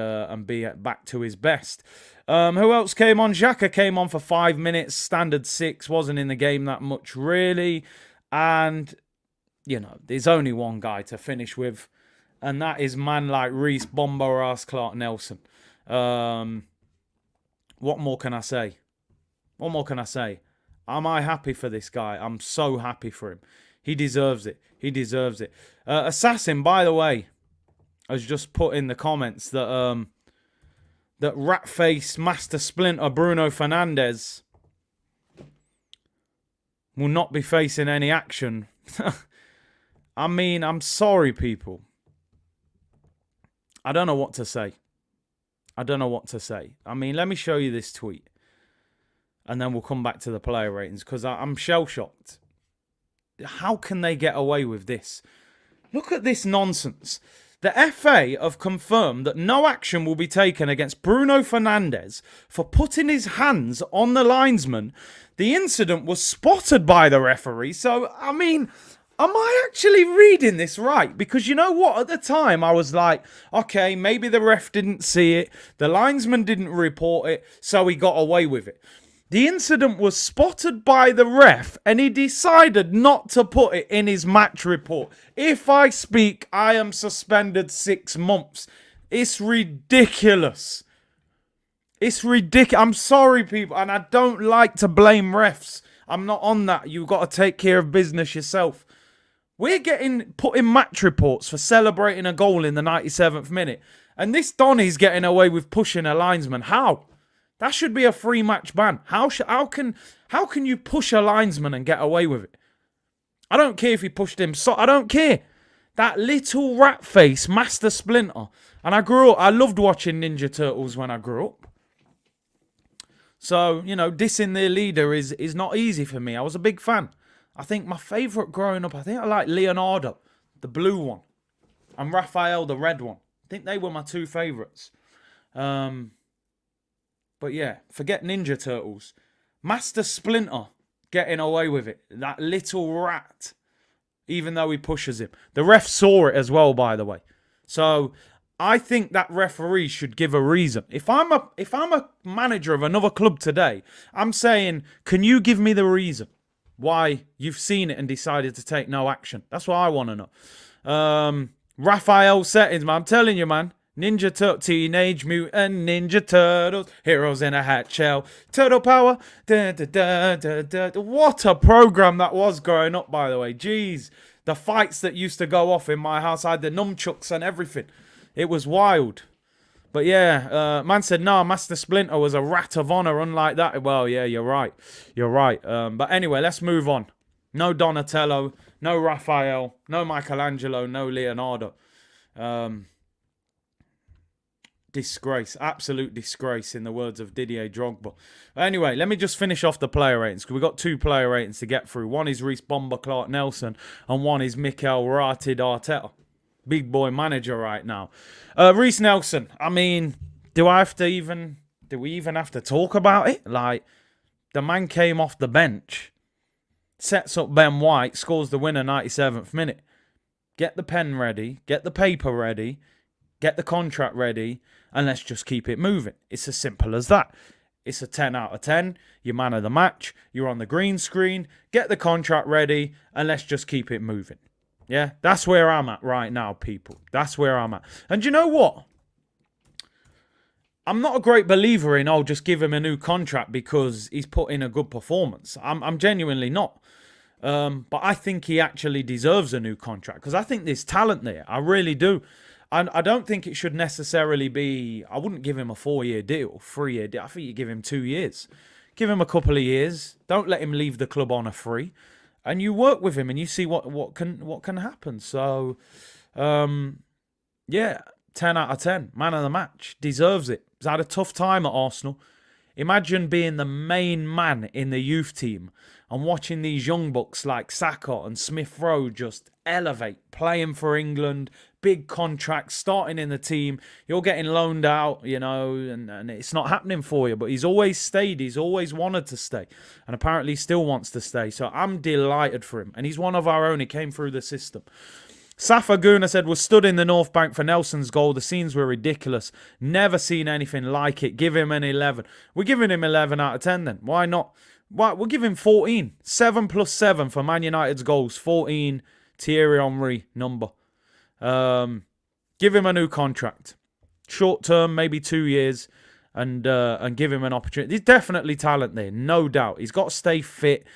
be back to his best. Who else came on? Xhaka came on for 5 minutes. Standard 6. Wasn't in the game that much, really. And, you know, there's only one guy to finish with. And that is man like Reece Bomber-ass Clark Nelson. What more can I say? What more can I say? Am I happy for this guy? I'm so happy for him. He deserves it. He deserves it. Assassin, by the way, has just put in the comments that that rat-face Master Splinter Bruno Fernandes will not be facing any action. I mean, I'm sorry, people. I don't know what to say. I don't know what to say. I mean, let me show you this tweet. And then we'll come back to the player ratings, because I'm shell-shocked. How can they get away with this? Look at this nonsense. The FA have confirmed that no action will be taken against Bruno Fernandes for putting his hands on the linesman. The incident was spotted by the referee. So, I mean, am I actually reading this right? Because you know what? At the time, I was like, okay, maybe the ref didn't see it. The linesman didn't report it, so he got away with it. The incident was spotted by the ref and he decided not to put it in his match report. If I speak, I am suspended 6 months. It's ridiculous. It's ridiculous. I'm sorry, people, and I don't like to blame refs. I'm not on that. You've got to take care of business yourself. We're getting put in match reports for celebrating a goal in the 97th minute. And this Donny's getting away with pushing a linesman. How? That should be a free match ban. How can you push a linesman and get away with it? I don't care if he pushed him. So I don't care. That little rat face, Master Splinter. And I loved watching Ninja Turtles when I grew up. So, you know, dissing their leader is not easy for me. I was a big fan. I think my favourite growing up, I think I liked Leonardo, the blue one, and Raphael, the red one. I think they were my two favourites. But yeah, forget Ninja Turtles. Master Splinter getting away with it. That little rat. Even though he pushes him. The ref saw it as well, by the way. So I think that referee should give a reason. If I'm a manager of another club today, I'm saying, can you give me the reason why you've seen it and decided to take no action? That's what I want to know. Raphael settings, man. I'm telling you, man. Ninja Turtle, Teenage Mutant Ninja Turtles, heroes in a hat shell, turtle power. Da, da, da, da, da. What a program that was growing up, by the way. Jeez, the fights that used to go off in my house, I had the nunchucks and everything. It was wild. But yeah, man said, no, Master Splinter was a rat of honor, unlike that. Well, yeah, you're right. You're right. But anyway, let's move on. No Donatello, no Raphael, no Michelangelo, no Leonardo. Disgrace, absolute disgrace in the words of Didier Drogba. Anyway, let me just finish off the player ratings, because we've got 2 player ratings to get through. One is Reece Bomber Clark Nelson and one is Mikel Ratid Arteta. big boy manager right now. Reece Nelson. I mean, do we even have to talk about it? Like, the man came off the bench, sets up Ben White, scores the winner 97th minute. Get the pen ready, get the paper ready, get the contract ready, and let's just keep it moving. It's as simple as that. It's a 10 out of 10. You're man of the match. You're on the green screen. Get the contract ready, and let's just keep it moving. Yeah, that's where I'm at right now, people. That's where I'm at. And you know what? I'm not a great believer in, just give him a new contract because he's put in a good performance. I'm genuinely not. But I think he actually deserves a new contract because I think there's talent there. I really do. And I don't think it should necessarily be, I wouldn't give him a 4-year deal, 3-year deal. I think you give him 2 years. Give him a couple of years. Don't let him leave the club on a free. And you work with him and you see what can happen. So, yeah, 10 out of 10. Man of the match. Deserves it. He's had a tough time at Arsenal. Imagine being the main man in the youth team and watching these young bucks like Saka and Smith Rowe just elevate, playing for England, big contracts, starting in the team. You're getting loaned out, and it's not happening for you. But he's always stayed. He's always wanted to stay. And apparently he still wants to stay. So I'm delighted for him. And he's one of our own. He came through the system. Safa Guna said, was stood in the North Bank for Nelson's goal. The scenes were ridiculous. Never seen anything like it. Give him an 11. We're giving him 11 out of 10 then. Why not? Why? We'll give him 14. 7 plus 7 for Man United's goals. 14, Thierry Henry number. Give him a new contract. Short term, maybe 2 years. And give him an opportunity. There's definitely talent there, no doubt. He's got to stay fit.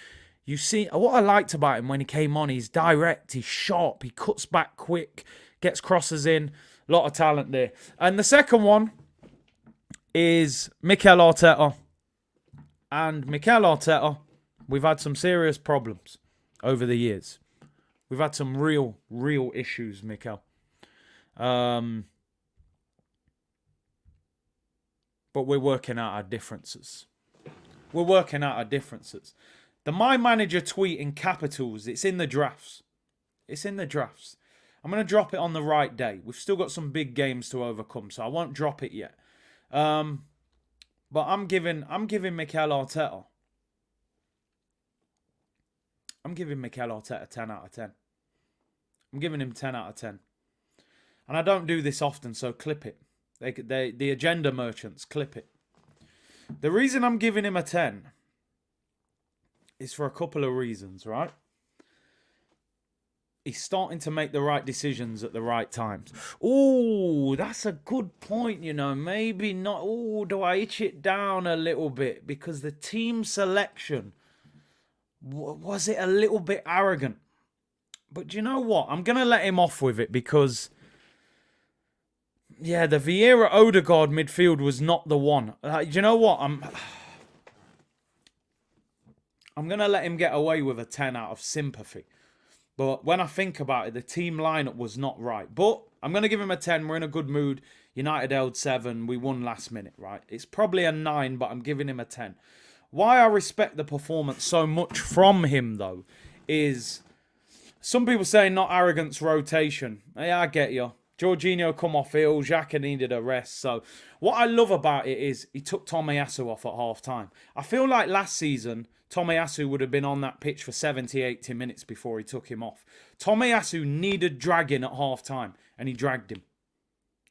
You see, what I liked about him when he came on, he's direct, he's sharp, he cuts back quick, gets crosses in. A lot of talent there. And the second one is Mikel Arteta. And Mikel Arteta, we've had some serious problems over the years. We've had some real issues, Mikel. But we're working out our differences. The My Manager tweet in capitals, it's in the drafts. I'm going to drop it on the right day. We've still got some big games to overcome, so I won't drop it yet. But I'm giving Mikel Arteta. I'm giving Mikel Arteta 10 out of 10. I'm giving him 10 out of 10. And I don't do this often, so clip it. The agenda merchants, clip it. The reason I'm giving him a 10 is for a couple of reasons, right? He's starting to make the right decisions at the right times. Oh, that's a good point, Maybe not. Oh, do I itch it down a little bit? Because the team selection, was it a little bit arrogant? But you know what? I'm going to let him off with it because, yeah, the Vieira-Odegaard midfield was not the one. You know what? I'm going to let him get away with a 10 out of sympathy. But when I think about it, the team lineup was not right. But I'm going to give him a 10. We're in a good mood. United held 7. We won last minute, right? It's probably a 9, but I'm giving him a 10. Why I respect the performance so much from him, though, is some people say not arrogance, rotation. Yeah, I get you. Jorginho come off ill. Xhaka needed a rest. So what I love about it is he took Tomiyasu off at half-time. I feel like last season, Tomiyasu would have been on that pitch for 70, 80 minutes before he took him off. Tomiyasu needed dragging at half-time, and he dragged him.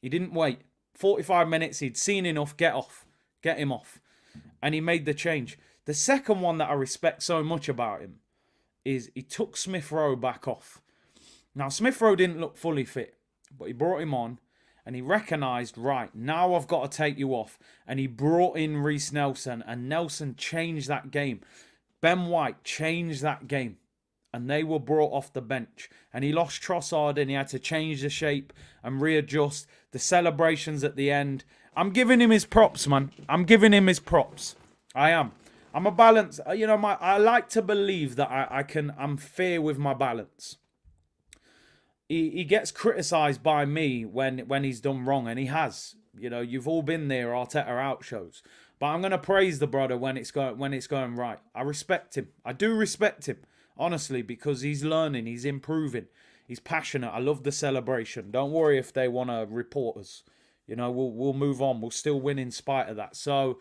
He didn't wait. 45 minutes, he'd seen enough, get him off. And he made the change. The second one that I respect so much about him is he took Smith Rowe back off. Now, Smith Rowe didn't look fully fit, but he brought him on, and he recognised, right, now I've got to take you off. And he brought in Reece Nelson, and Nelson changed that game. Ben White changed that game, and they were brought off the bench. And he lost Trossard, and he had to change the shape and readjust. The celebrations at the end. I'm giving him his props, man. I'm giving him his props. I am. I'm a balance. I like to believe that I'm fair with my balance. He gets criticised by me when he's done wrong, and he has. You've all been there, Arteta out shows. But I'm going to praise the brother when it's going right. I respect him. I do respect him, honestly, because he's learning, he's improving. He's passionate. I love the celebration. Don't worry if they want to report us. You know, we'll move on. We'll still win in spite of that. So,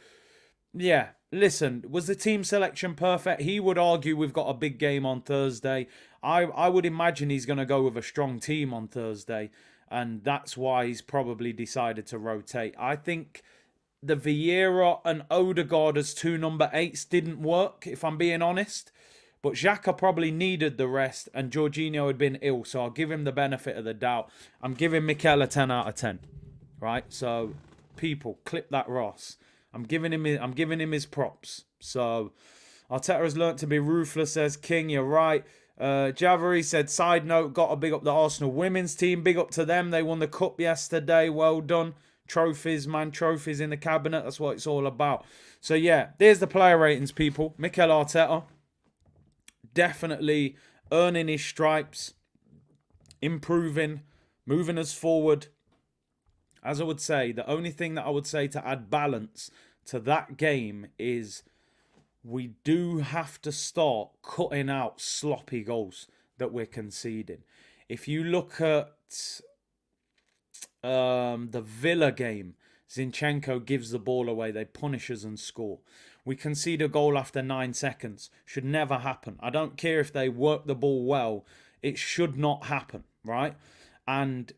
yeah, listen, was the team selection perfect? He would argue we've got a big game on Thursday. I would imagine he's going to go with a strong team on Thursday, and that's why he's probably decided to rotate. I think the Vieira and Odegaard as two number 8s didn't work, if I'm being honest. But Xhaka probably needed the rest, and Jorginho had been ill, so I'll give him the benefit of the doubt. I'm giving Mikel a 10 out of 10, right? So, people, clip that Ross. I'm giving him his props. So, Arteta has learnt to be ruthless, says King. You're right. Javari said, side note, got to big up the Arsenal women's team. Big up to them. They won the cup yesterday. Well done. Trophies, man. Trophies in the cabinet. That's what it's all about. So, yeah, there's the player ratings, people. Mikel Arteta, definitely earning his stripes, improving, moving us forward. As I would say, the only thing that I would say to add balance to that game is we do have to start cutting out sloppy goals that we're conceding. If you look at the Villa game, Zinchenko gives the ball away. They punish us and score. We concede a goal after 9 seconds. Should never happen. I don't care if they work the ball well. It should not happen, right? And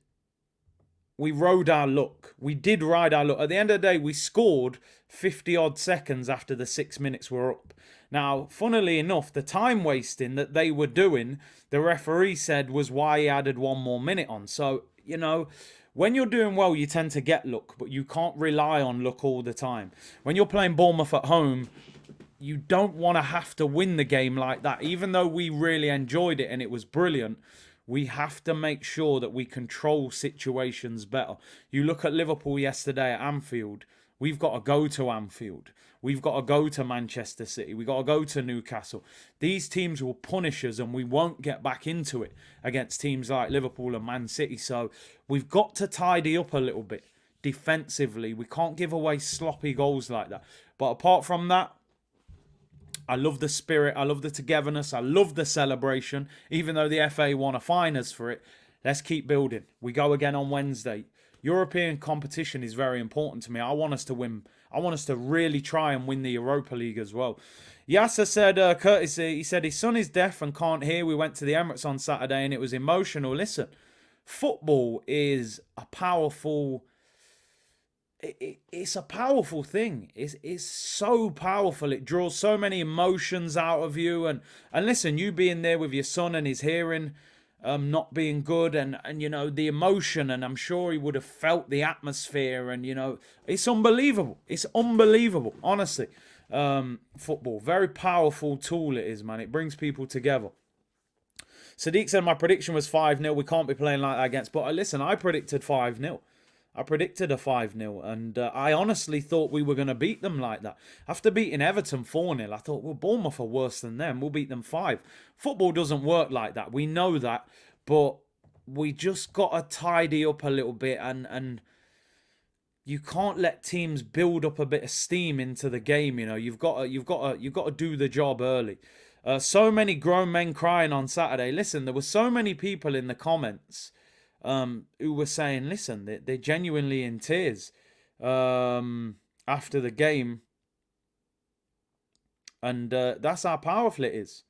we rode our luck. We did ride our luck. At the end of the day, we scored 50-odd seconds after the 6 minutes were up. Now, funnily enough, the time wasting that they were doing, the referee said was why he added 1 more minute on. So, you know, when you're doing well, you tend to get luck, but you can't rely on luck all the time. When you're playing Bournemouth at home, you don't want to have to win the game like that. Even though we really enjoyed it and it was brilliant, we have to make sure that we control situations better. You look at Liverpool yesterday at Anfield. We've got to go to Anfield. We've got to go to Manchester City. We've got to go to Newcastle. These teams will punish us and we won't get back into it against teams like Liverpool and Man City. So we've got to tidy up a little bit defensively. We can't give away sloppy goals like that. But apart from that, I love the spirit. I love the togetherness. I love the celebration. Even though the FA want to fine us for it, let's keep building. We go again on Wednesday. European competition is very important to me. I want us to win. I want us to really try and win the Europa League as well. Yasser said, Curtis, he said his son is deaf and can't hear. We went to the Emirates on Saturday and it was emotional. Listen, football is a powerful... It's a powerful thing. It's so powerful. It draws so many emotions out of you. And listen, you being there with your son and his hearing not being good and you know, the emotion, and I'm sure he would have felt the atmosphere, and, you know, it's unbelievable. It's unbelievable, honestly. Football, very powerful tool it is, man. It brings people together. Sadiq said my prediction was 5-0. We can't be playing like that against. But listen, I predicted 5-0. I predicted a 5-0, and I honestly thought we were going to beat them like that. After beating Everton 4-0, I thought, well, Bournemouth are worse than them. We'll beat them 5. Football doesn't work like that. We know that, but we just got to tidy up a little bit, and you can't let teams build up a bit of steam into the game. You know, you've got to do the job early. So many grown men crying on Saturday. Listen, there were so many people in the comments who were saying, listen, they're genuinely in tears after the game. And that's how powerful it is.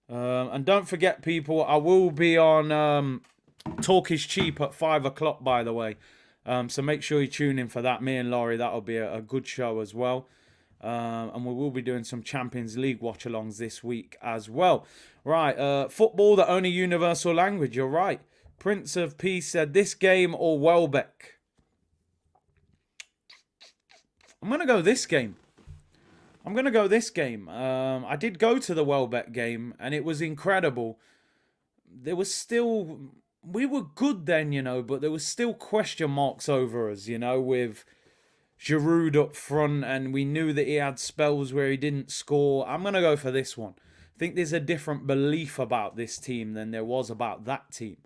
And don't forget, people, I will be on Talk is Cheap at 5 o'clock, by the way. So make sure you tune in for that. Me and Laurie, that'll be a good show as well. And we will be doing some Champions League watch-alongs this week as well. Right, football, the only universal language. You're right. Prince of Peace said, this game or Welbeck? I'm going to go this game. I did go to the Welbeck game, and it was incredible. There was still... We were good then, you know, but there was still question marks over us, you know, with Giroud up front, and we knew that he had spells where he didn't score. I'm going to go for this one. I think there's a different belief about this team than there was about that team.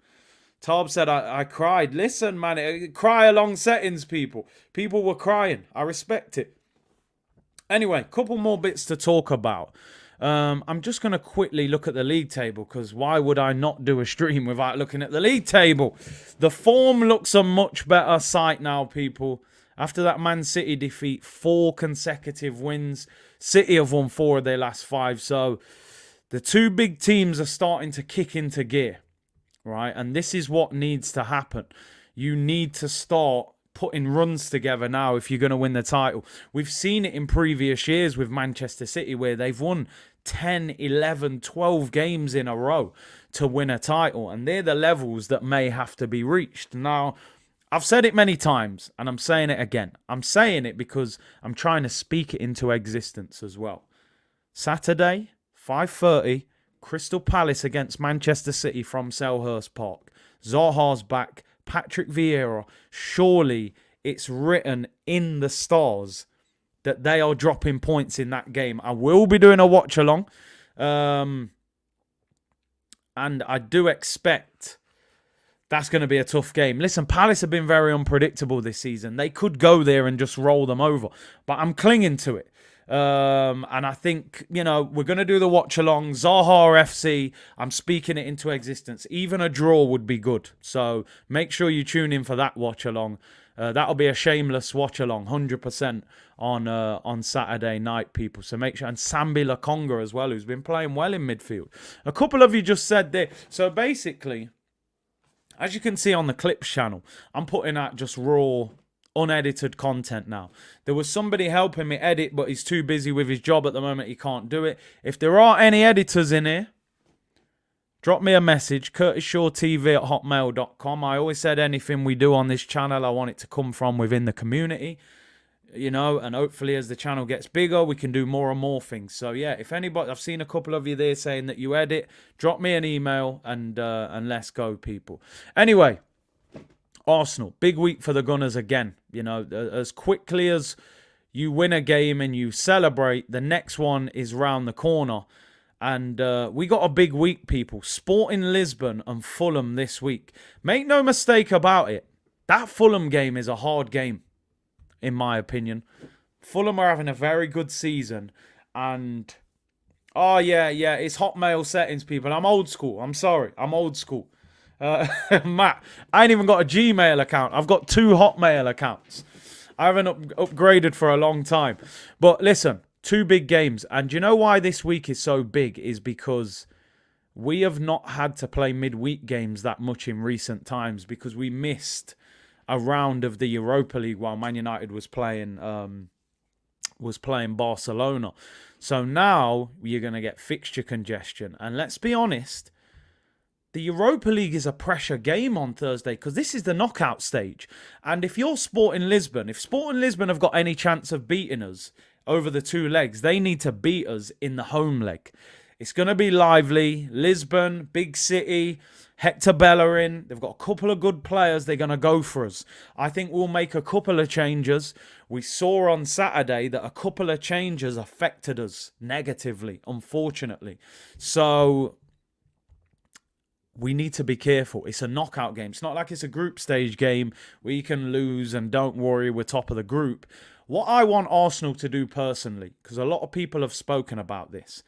Tarb said, I cried. Listen, man, cry along settings, people. People were crying. I respect it. Anyway, couple more bits to talk about. I'm just going to quickly look at the league table, because why would I not do a stream without looking at the league table? The form looks a much better sight now, people. After that Man City defeat, 4 consecutive wins. City have won 4 of their last 5. So the 2 big teams are starting to kick into gear, right? And this is what needs to happen. You need to start putting runs together now if you're going to win the title. We've seen it in previous years with Manchester City, where they've won 10, 11, 12 games in a row to win a title. And they're the levels that may have to be reached. Now, I've said it many times, and I'm saying it again. I'm saying it because I'm trying to speak it into existence as well. Saturday, 5:30, Crystal Palace against Manchester City from Selhurst Park. Zaha's back, Patrick Vieira. Surely it's written in the stars that they are dropping points in that game. I will be doing a watch along. And I do expect that's going to be a tough game. Listen, Palace have been very unpredictable this season. They could go there and just roll them over. But I'm clinging to it. And I think, we're going to do the watch along. Zaha FC, I'm speaking it into existence. Even a draw would be good. So make sure you tune in for that watch along. That'll be a shameless watch along, 100% on Saturday night, people. So make sure. And Sambi Lokonga as well, who's been playing well in midfield. A couple of you just said there. So basically, as you can see on the Clips channel, I'm putting out just raw, unedited content now. There was somebody helping me edit, but he's too busy with his job at the moment. He can't do it. If there are any editors in here, drop me a message, curtisshawtv@hotmail.com. I always said anything we do on this channel, I want it to come from within the community. And hopefully as the channel gets bigger, we can do more and more things. So yeah, if anybody, I've seen a couple of you there saying that you edit, drop me an email and let's go, people. Anyway, Arsenal, big week for the Gunners again. As quickly as you win a game and you celebrate, the next one is round the corner. And we got a big week, people. Sporting Lisbon and Fulham this week. Make no mistake about it. That Fulham game is a hard game, in my opinion. Fulham are having a very good season. And, it's Hotmail settings, people. I'm old school. I'm sorry. I'm old school. Matt, I ain't even got a Gmail account. I've got 2 Hotmail accounts. I haven't upgraded for a long time. But listen, 2 big games. And you know why this week is so big? Is because we have not had to play midweek games that much in recent times, because we missed a round of the Europa League while Man United was playing Barcelona. So now you're going to get fixture congestion. And let's be honest, the Europa League is a pressure game on Thursday, because this is the knockout stage. And if you're Sporting Lisbon, if Sporting Lisbon have got any chance of beating us over the 2 legs, they need to beat us in the home leg. It's going to be lively. Lisbon, big city, Hector Bellerin. They've got a couple of good players. They're going to go for us. I think we'll make a couple of changes. We saw on Saturday that a couple of changes affected us negatively, unfortunately. So we need to be careful. It's a knockout game. It's not like it's a group stage game where you can lose and don't worry, we're top of the group. What I want Arsenal to do personally, because a lot of people have spoken about this,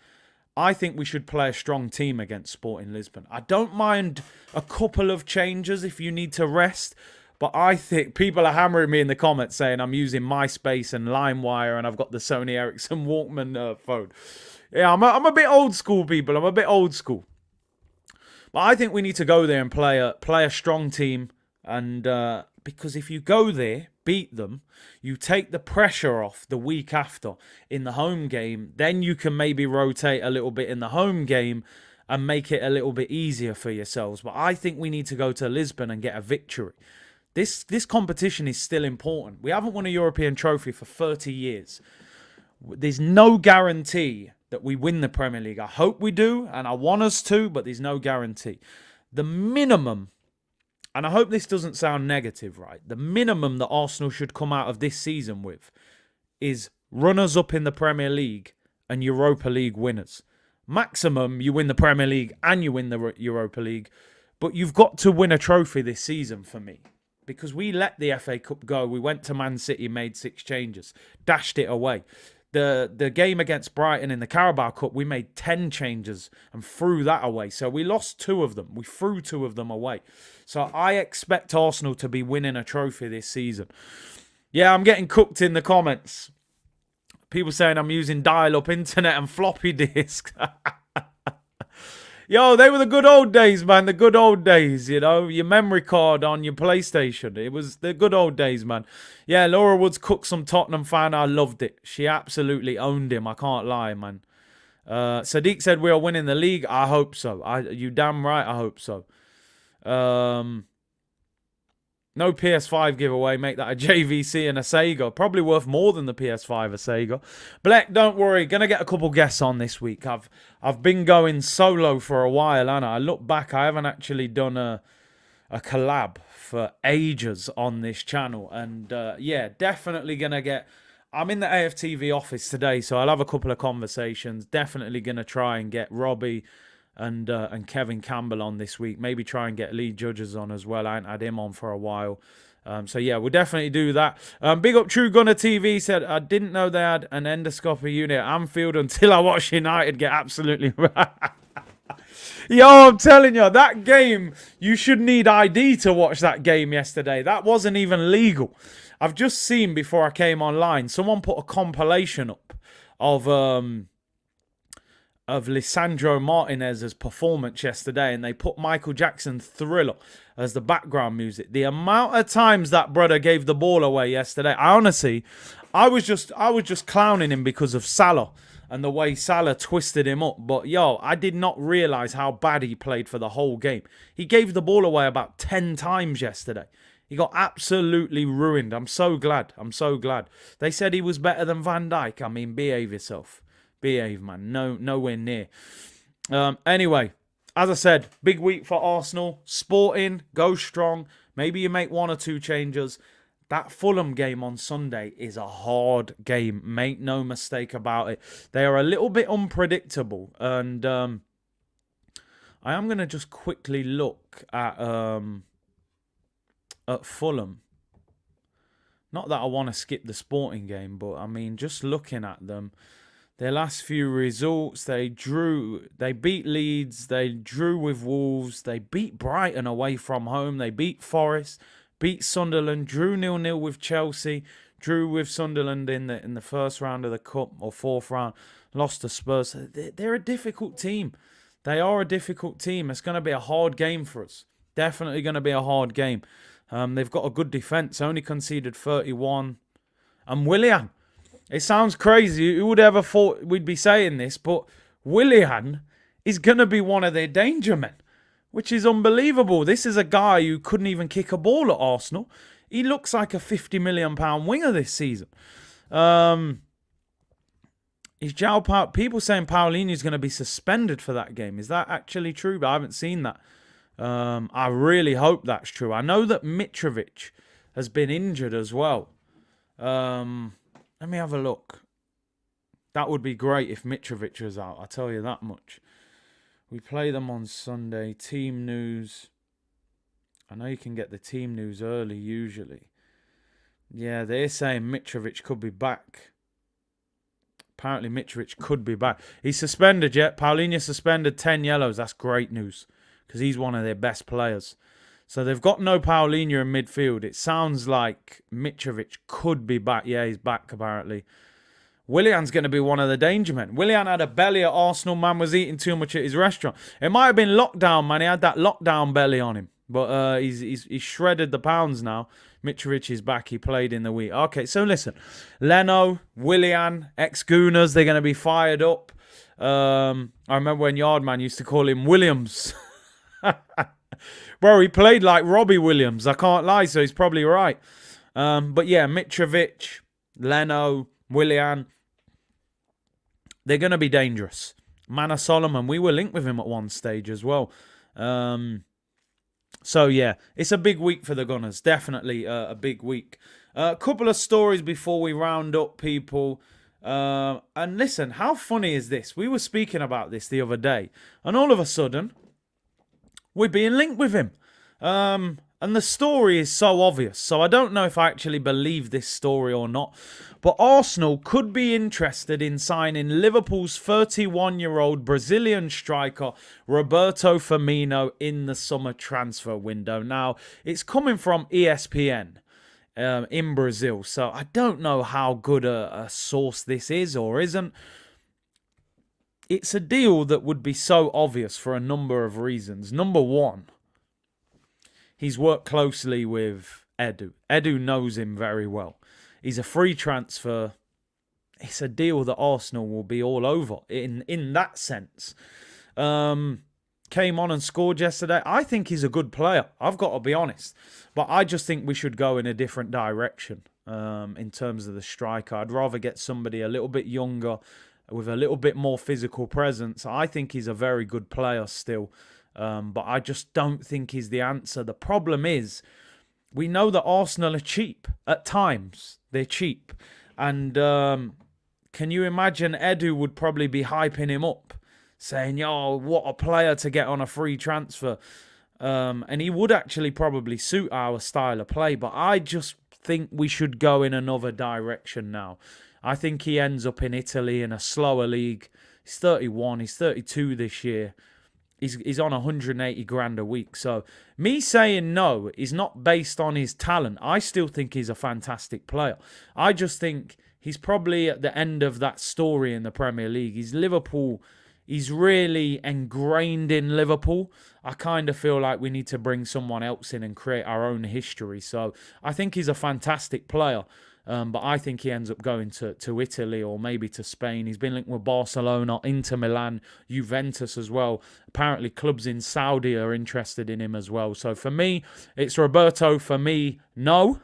I think we should play a strong team against Sporting Lisbon. I don't mind a couple of changes if you need to rest, but I think people are hammering me in the comments saying I'm using MySpace and LimeWire and I've got the Sony Ericsson Walkman phone. Yeah, I'm a bit old school, people. I'm a bit old school. But I think we need to go there and play a strong team. And because if you go there, beat them, you take the pressure off the week after in the home game, then you can maybe rotate a little bit in the home game and make it a little bit easier for yourselves. But I think we need to go to Lisbon and get a victory. This competition is still important. We haven't won a European trophy for 30 years. There's no guarantee that we win the Premier League. I hope we do, and I want us to, but there's no guarantee. The minimum, and I hope this doesn't sound negative, right? The minimum that Arsenal should come out of this season with is runners-up in the Premier League and Europa League winners. Maximum, you win the Premier League and you win the Europa League, but you've got to win a trophy this season for me. Because we let the FA Cup go. We went to Man City, made 6 changes, dashed it away. The game against Brighton in the Carabao Cup, we made 10 changes and threw that away. So we lost 2 of them. We threw 2 of them away. So I expect Arsenal to be winning a trophy this season. Yeah, I'm getting cooked in the comments. People saying I'm using dial-up internet and floppy disk. Yo, they were the good old days, man. The good old days, you know. Your memory card on your PlayStation. It was the good old days, man. Yeah, Laura Woods cooked some Tottenham fan. I loved it. She absolutely owned him. I can't lie, man. Sadiq said we are winning the league. I hope so. You damn right I hope so. No PS5 giveaway. Make that a JVC and a Sega. Probably worth more than the PS5 a Sega. Black, don't worry. Gonna get a couple guests on this week. I've been going solo for a while, and I look back. I haven't actually done a collab for ages on this channel. And yeah, definitely gonna get... I'm in the AFTV office today, so I'll have a couple of conversations. Definitely gonna try and get Robbie and Kevin Campbell on this week. Maybe try and get Lee Judges on as well. I ain't had him on for a while. So yeah, we'll definitely do that. Big up True Gunner TV said, I didn't know they had an endoscopy unit at Anfield until I watched United get absolutely Yo, I'm telling you, that game, you should need ID to watch that game yesterday. That wasn't even legal. I've just seen before I came online, someone put a compilation up of Lisandro Martinez's performance yesterday, and they put Michael Jackson's Thriller as the background music. The amount of times that brother gave the ball away yesterday, I was just clowning him because of Salah and the way Salah twisted him up. But yo, I did not realize how bad he played for the whole game. He gave the ball away about 10 times yesterday. He got absolutely ruined. I'm so glad. They said he was better than Van Dijk. I mean, behave yourself. Behave, man. Nowhere near. Anyway, as I said, big week for Arsenal. Sporting, go strong. Maybe you make 1 or 2 changes. That Fulham game on Sunday is a hard game. Make no mistake about it. They are a little bit unpredictable. And I am going to just quickly look at Fulham. Not that I want to skip the Sporting game, but I mean, just looking at them. Their last few results, they beat Leeds, they drew with Wolves, they beat Brighton away from home, they beat Forest, beat Sunderland, drew 0-0 with Chelsea, drew with Sunderland in the first round of the Cup, or 4th round, lost to Spurs. They're a difficult team. They are a difficult team. It's going to be a hard game for us. Definitely going to be a hard game. They've got a good defence, only conceded 31. And Willian. It sounds crazy. Who would ever thought we'd be saying this? But Willian is going to be one of their danger men, which is unbelievable. This is a guy who couldn't even kick a ball at Arsenal. He looks like a £50 million winger this season. Is people saying Paulinho's going to be suspended for that game? Is that actually true? But I haven't seen that. I really hope that's true. I know that Mitrovic has been injured as well. Let me have a look. That would be great if Mitrovic was out. I'll tell you that much. We play them on Sunday. Team news. I know you can get the team news early usually. Yeah, they're saying Mitrovic could be back. Apparently Mitrovic could be back. He's suspended yet. Paulinho suspended 10 yellows. That's great news because he's one of their best players. So they've got no Paulinho in midfield. It sounds like Mitrovic could be back. Yeah, he's back apparently. Willian's going to be one of the danger men. Willian had a belly at Arsenal. Man was eating too much at his restaurant. It might have been lockdown, man. He had that lockdown belly on him. But he's shredded the pounds now. Mitrovic is back. He played in the week. Okay, so listen. Leno, Willian, ex-Gooners, they're going to be fired up. I remember when Yardman used to call him Williams. Bro, he played like Robbie Williams. I can't lie, so he's probably right. But yeah, Mitrovic, Leno, Willian, they're going to be dangerous. Mana Solomon, we were linked with him at one stage as well. So yeah, it's a big week for the Gunners. Definitely a big week. A couple of stories before we round up, people. And listen, how funny is this? We were speaking about this the other day, and all of a sudden, we're being linked with him. And the story is so obvious, so I don't know if I actually believe this story or not. But Arsenal could be interested in signing Liverpool's 31-year-old Brazilian striker Roberto Firmino in the summer transfer window. Now, it's coming from ESPN in Brazil, so I don't know how good a source this is or isn't. It's a deal that would be so obvious for a number of reasons. Number one, he's worked closely with Edu. Edu knows him very well. He's a free transfer. It's a deal that Arsenal will be all over in that sense. Came on and scored yesterday. I think he's a good player. I've got to be honest. But I just think we should go in a different direction in terms of the striker. I'd rather get somebody a little bit younger with a little bit more physical presence. I think he's a very good player still. But I just don't think he's the answer. The problem is, we know that Arsenal are cheap. At times, they're cheap. And can you imagine Edu would probably be hyping him up, saying, yo, what a player to get on a free transfer. And he would actually probably suit our style of play. But I just think we should go in another direction now. I think he ends up in Italy in a slower league. He's 31, he's 32 this year. He's on 180 grand a week. So me saying no is not based on his talent. I still think he's a fantastic player. I just think he's probably at the end of that story in the Premier League. He's Liverpool. He's really ingrained in Liverpool. I kind of feel like we need to bring someone else in and create our own history. So I think he's a fantastic player. But I think he ends up going to Italy or maybe to Spain. He's been linked with Barcelona, Inter Milan, Juventus as well. Apparently clubs in Saudi are interested in him as well. So for me, it's Roberto. For me, no.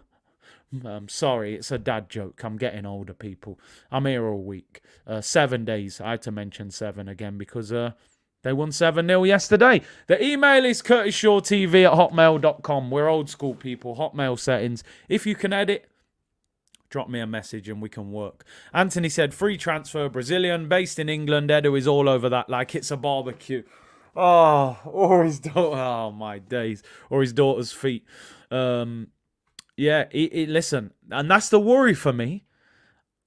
I'm sorry, it's a dad joke. I'm getting older, people. I'm here all week. 7 days. I had to mention 7 again because they won 7-0 yesterday. The email is curtisshawtv@hotmail.com. We're old school people. Hotmail settings. If you can edit, drop me a message and we can work. Anthony said, free transfer, Brazilian, based in England. Edu is all over that like it's a barbecue. Oh, or his daughter. Oh, my days. Or his daughter's feet. Listen, and that's the worry for me.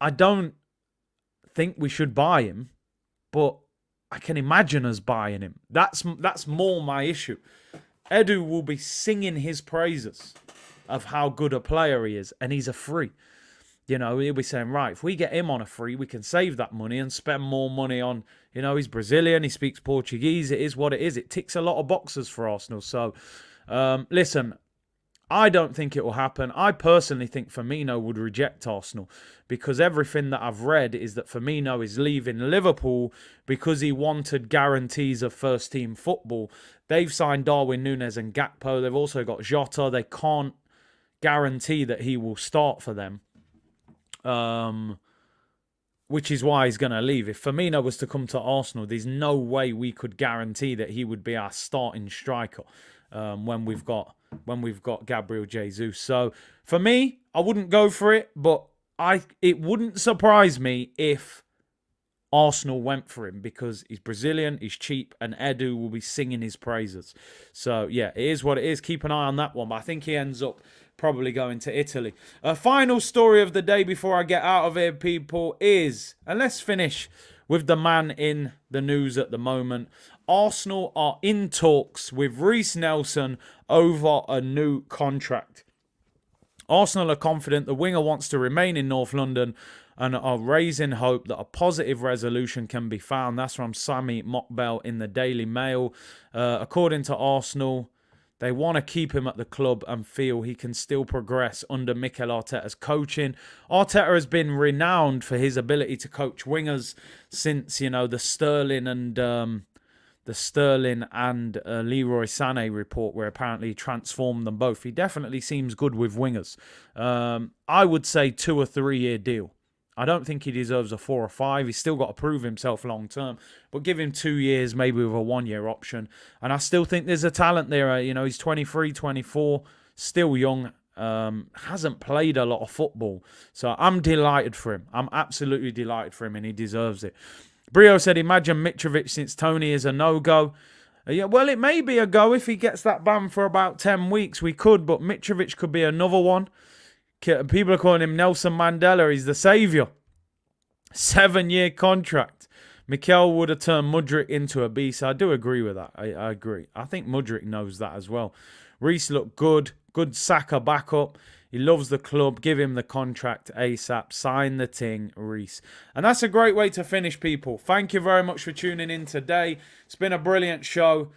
I don't think we should buy him, but I can imagine us buying him. That's more my issue. Edu will be singing his praises of how good a player he is, and he's a free. You know, he'll be saying, right, if we get him on a free, we can save that money and spend more money on, you know, he's Brazilian, he speaks Portuguese, it is what it is. It ticks a lot of boxes for Arsenal. So, listen, I don't think it will happen. I personally think Firmino would reject Arsenal because everything that I've read is that Firmino is leaving Liverpool because he wanted guarantees of first-team football. They've signed Darwin Núñez and Gakpo. They've also got Jota. They can't guarantee that he will start for them. Which is why he's going to leave. If Firmino was to come to Arsenal, there's no way we could guarantee that he would be our starting striker when we've got Gabriel Jesus. So for me, I wouldn't go for it, but it wouldn't surprise me if Arsenal went for him because he's Brazilian, he's cheap, and Edu will be singing his praises. So yeah, it is what it is. Keep an eye on that one, but I think he ends up probably going to Italy. A final story of the day before I get out of here, people, is, and let's finish with the man in the news at the moment. Arsenal are in talks with Reiss Nelson over a new contract. Arsenal are confident the winger wants to remain in North London and are raising hope that a positive resolution can be found. That's from Sami Mokbel in the Daily Mail. According to Arsenal, they want to keep him at the club and feel he can still progress under Mikel Arteta's coaching. Arteta has been renowned for his ability to coach wingers since, you know, the Sterling and Leroy Sané report, where apparently he transformed them both. He definitely seems good with wingers. I would say 2 or 3 year deal. I don't think he deserves a 4 or 5. He's still got to prove himself long term. But give him 2 years, maybe with a 1 year option. And I still think there's a talent there. You know, he's 23, 24, still young. Hasn't played a lot of football. So I'm delighted for him. I'm absolutely delighted for him, and he deserves it. Brio said, imagine Mitrovic since Tony is a no-go. Yeah, well, it may be a go if he gets that ban for about 10 weeks. We could, but Mitrovic could be another one. People are calling him Nelson Mandela. He's the saviour. 7-year contract. Mikel would have turned Mudryk into a beast. I do agree with that. I agree. I think Mudryk knows that as well. Reece looked good. Good Saka backup. He loves the club. Give him the contract ASAP. Sign the ting, Reece. And that's a great way to finish, people. Thank you very much for tuning in today. It's been a brilliant show.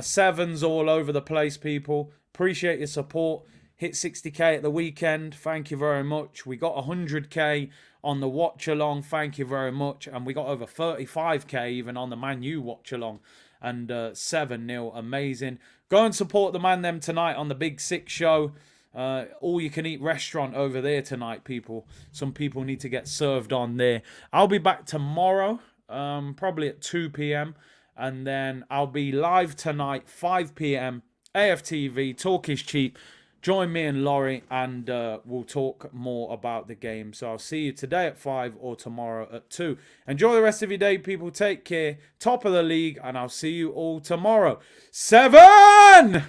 Sevens all over the place, people. Appreciate your support. Hit 60k at the weekend. Thank you very much. We got 100k on the watch along. Thank you very much. And we got over 35k even on the Man U watch along. And 7-0. Amazing. Go and support the man them tonight on the Big Six show. All you can eat restaurant over there tonight, people. Some people need to get served on there. I'll be back tomorrow, probably at 2 p.m. And then I'll be live tonight, 5 p.m. AFTV, Talk is Cheap. Join me and Laurie and we'll talk more about the game. So I'll see you today at 5 or tomorrow at 2. Enjoy the rest of your day, people. Take care. Top of the league, and I'll see you all tomorrow. 7!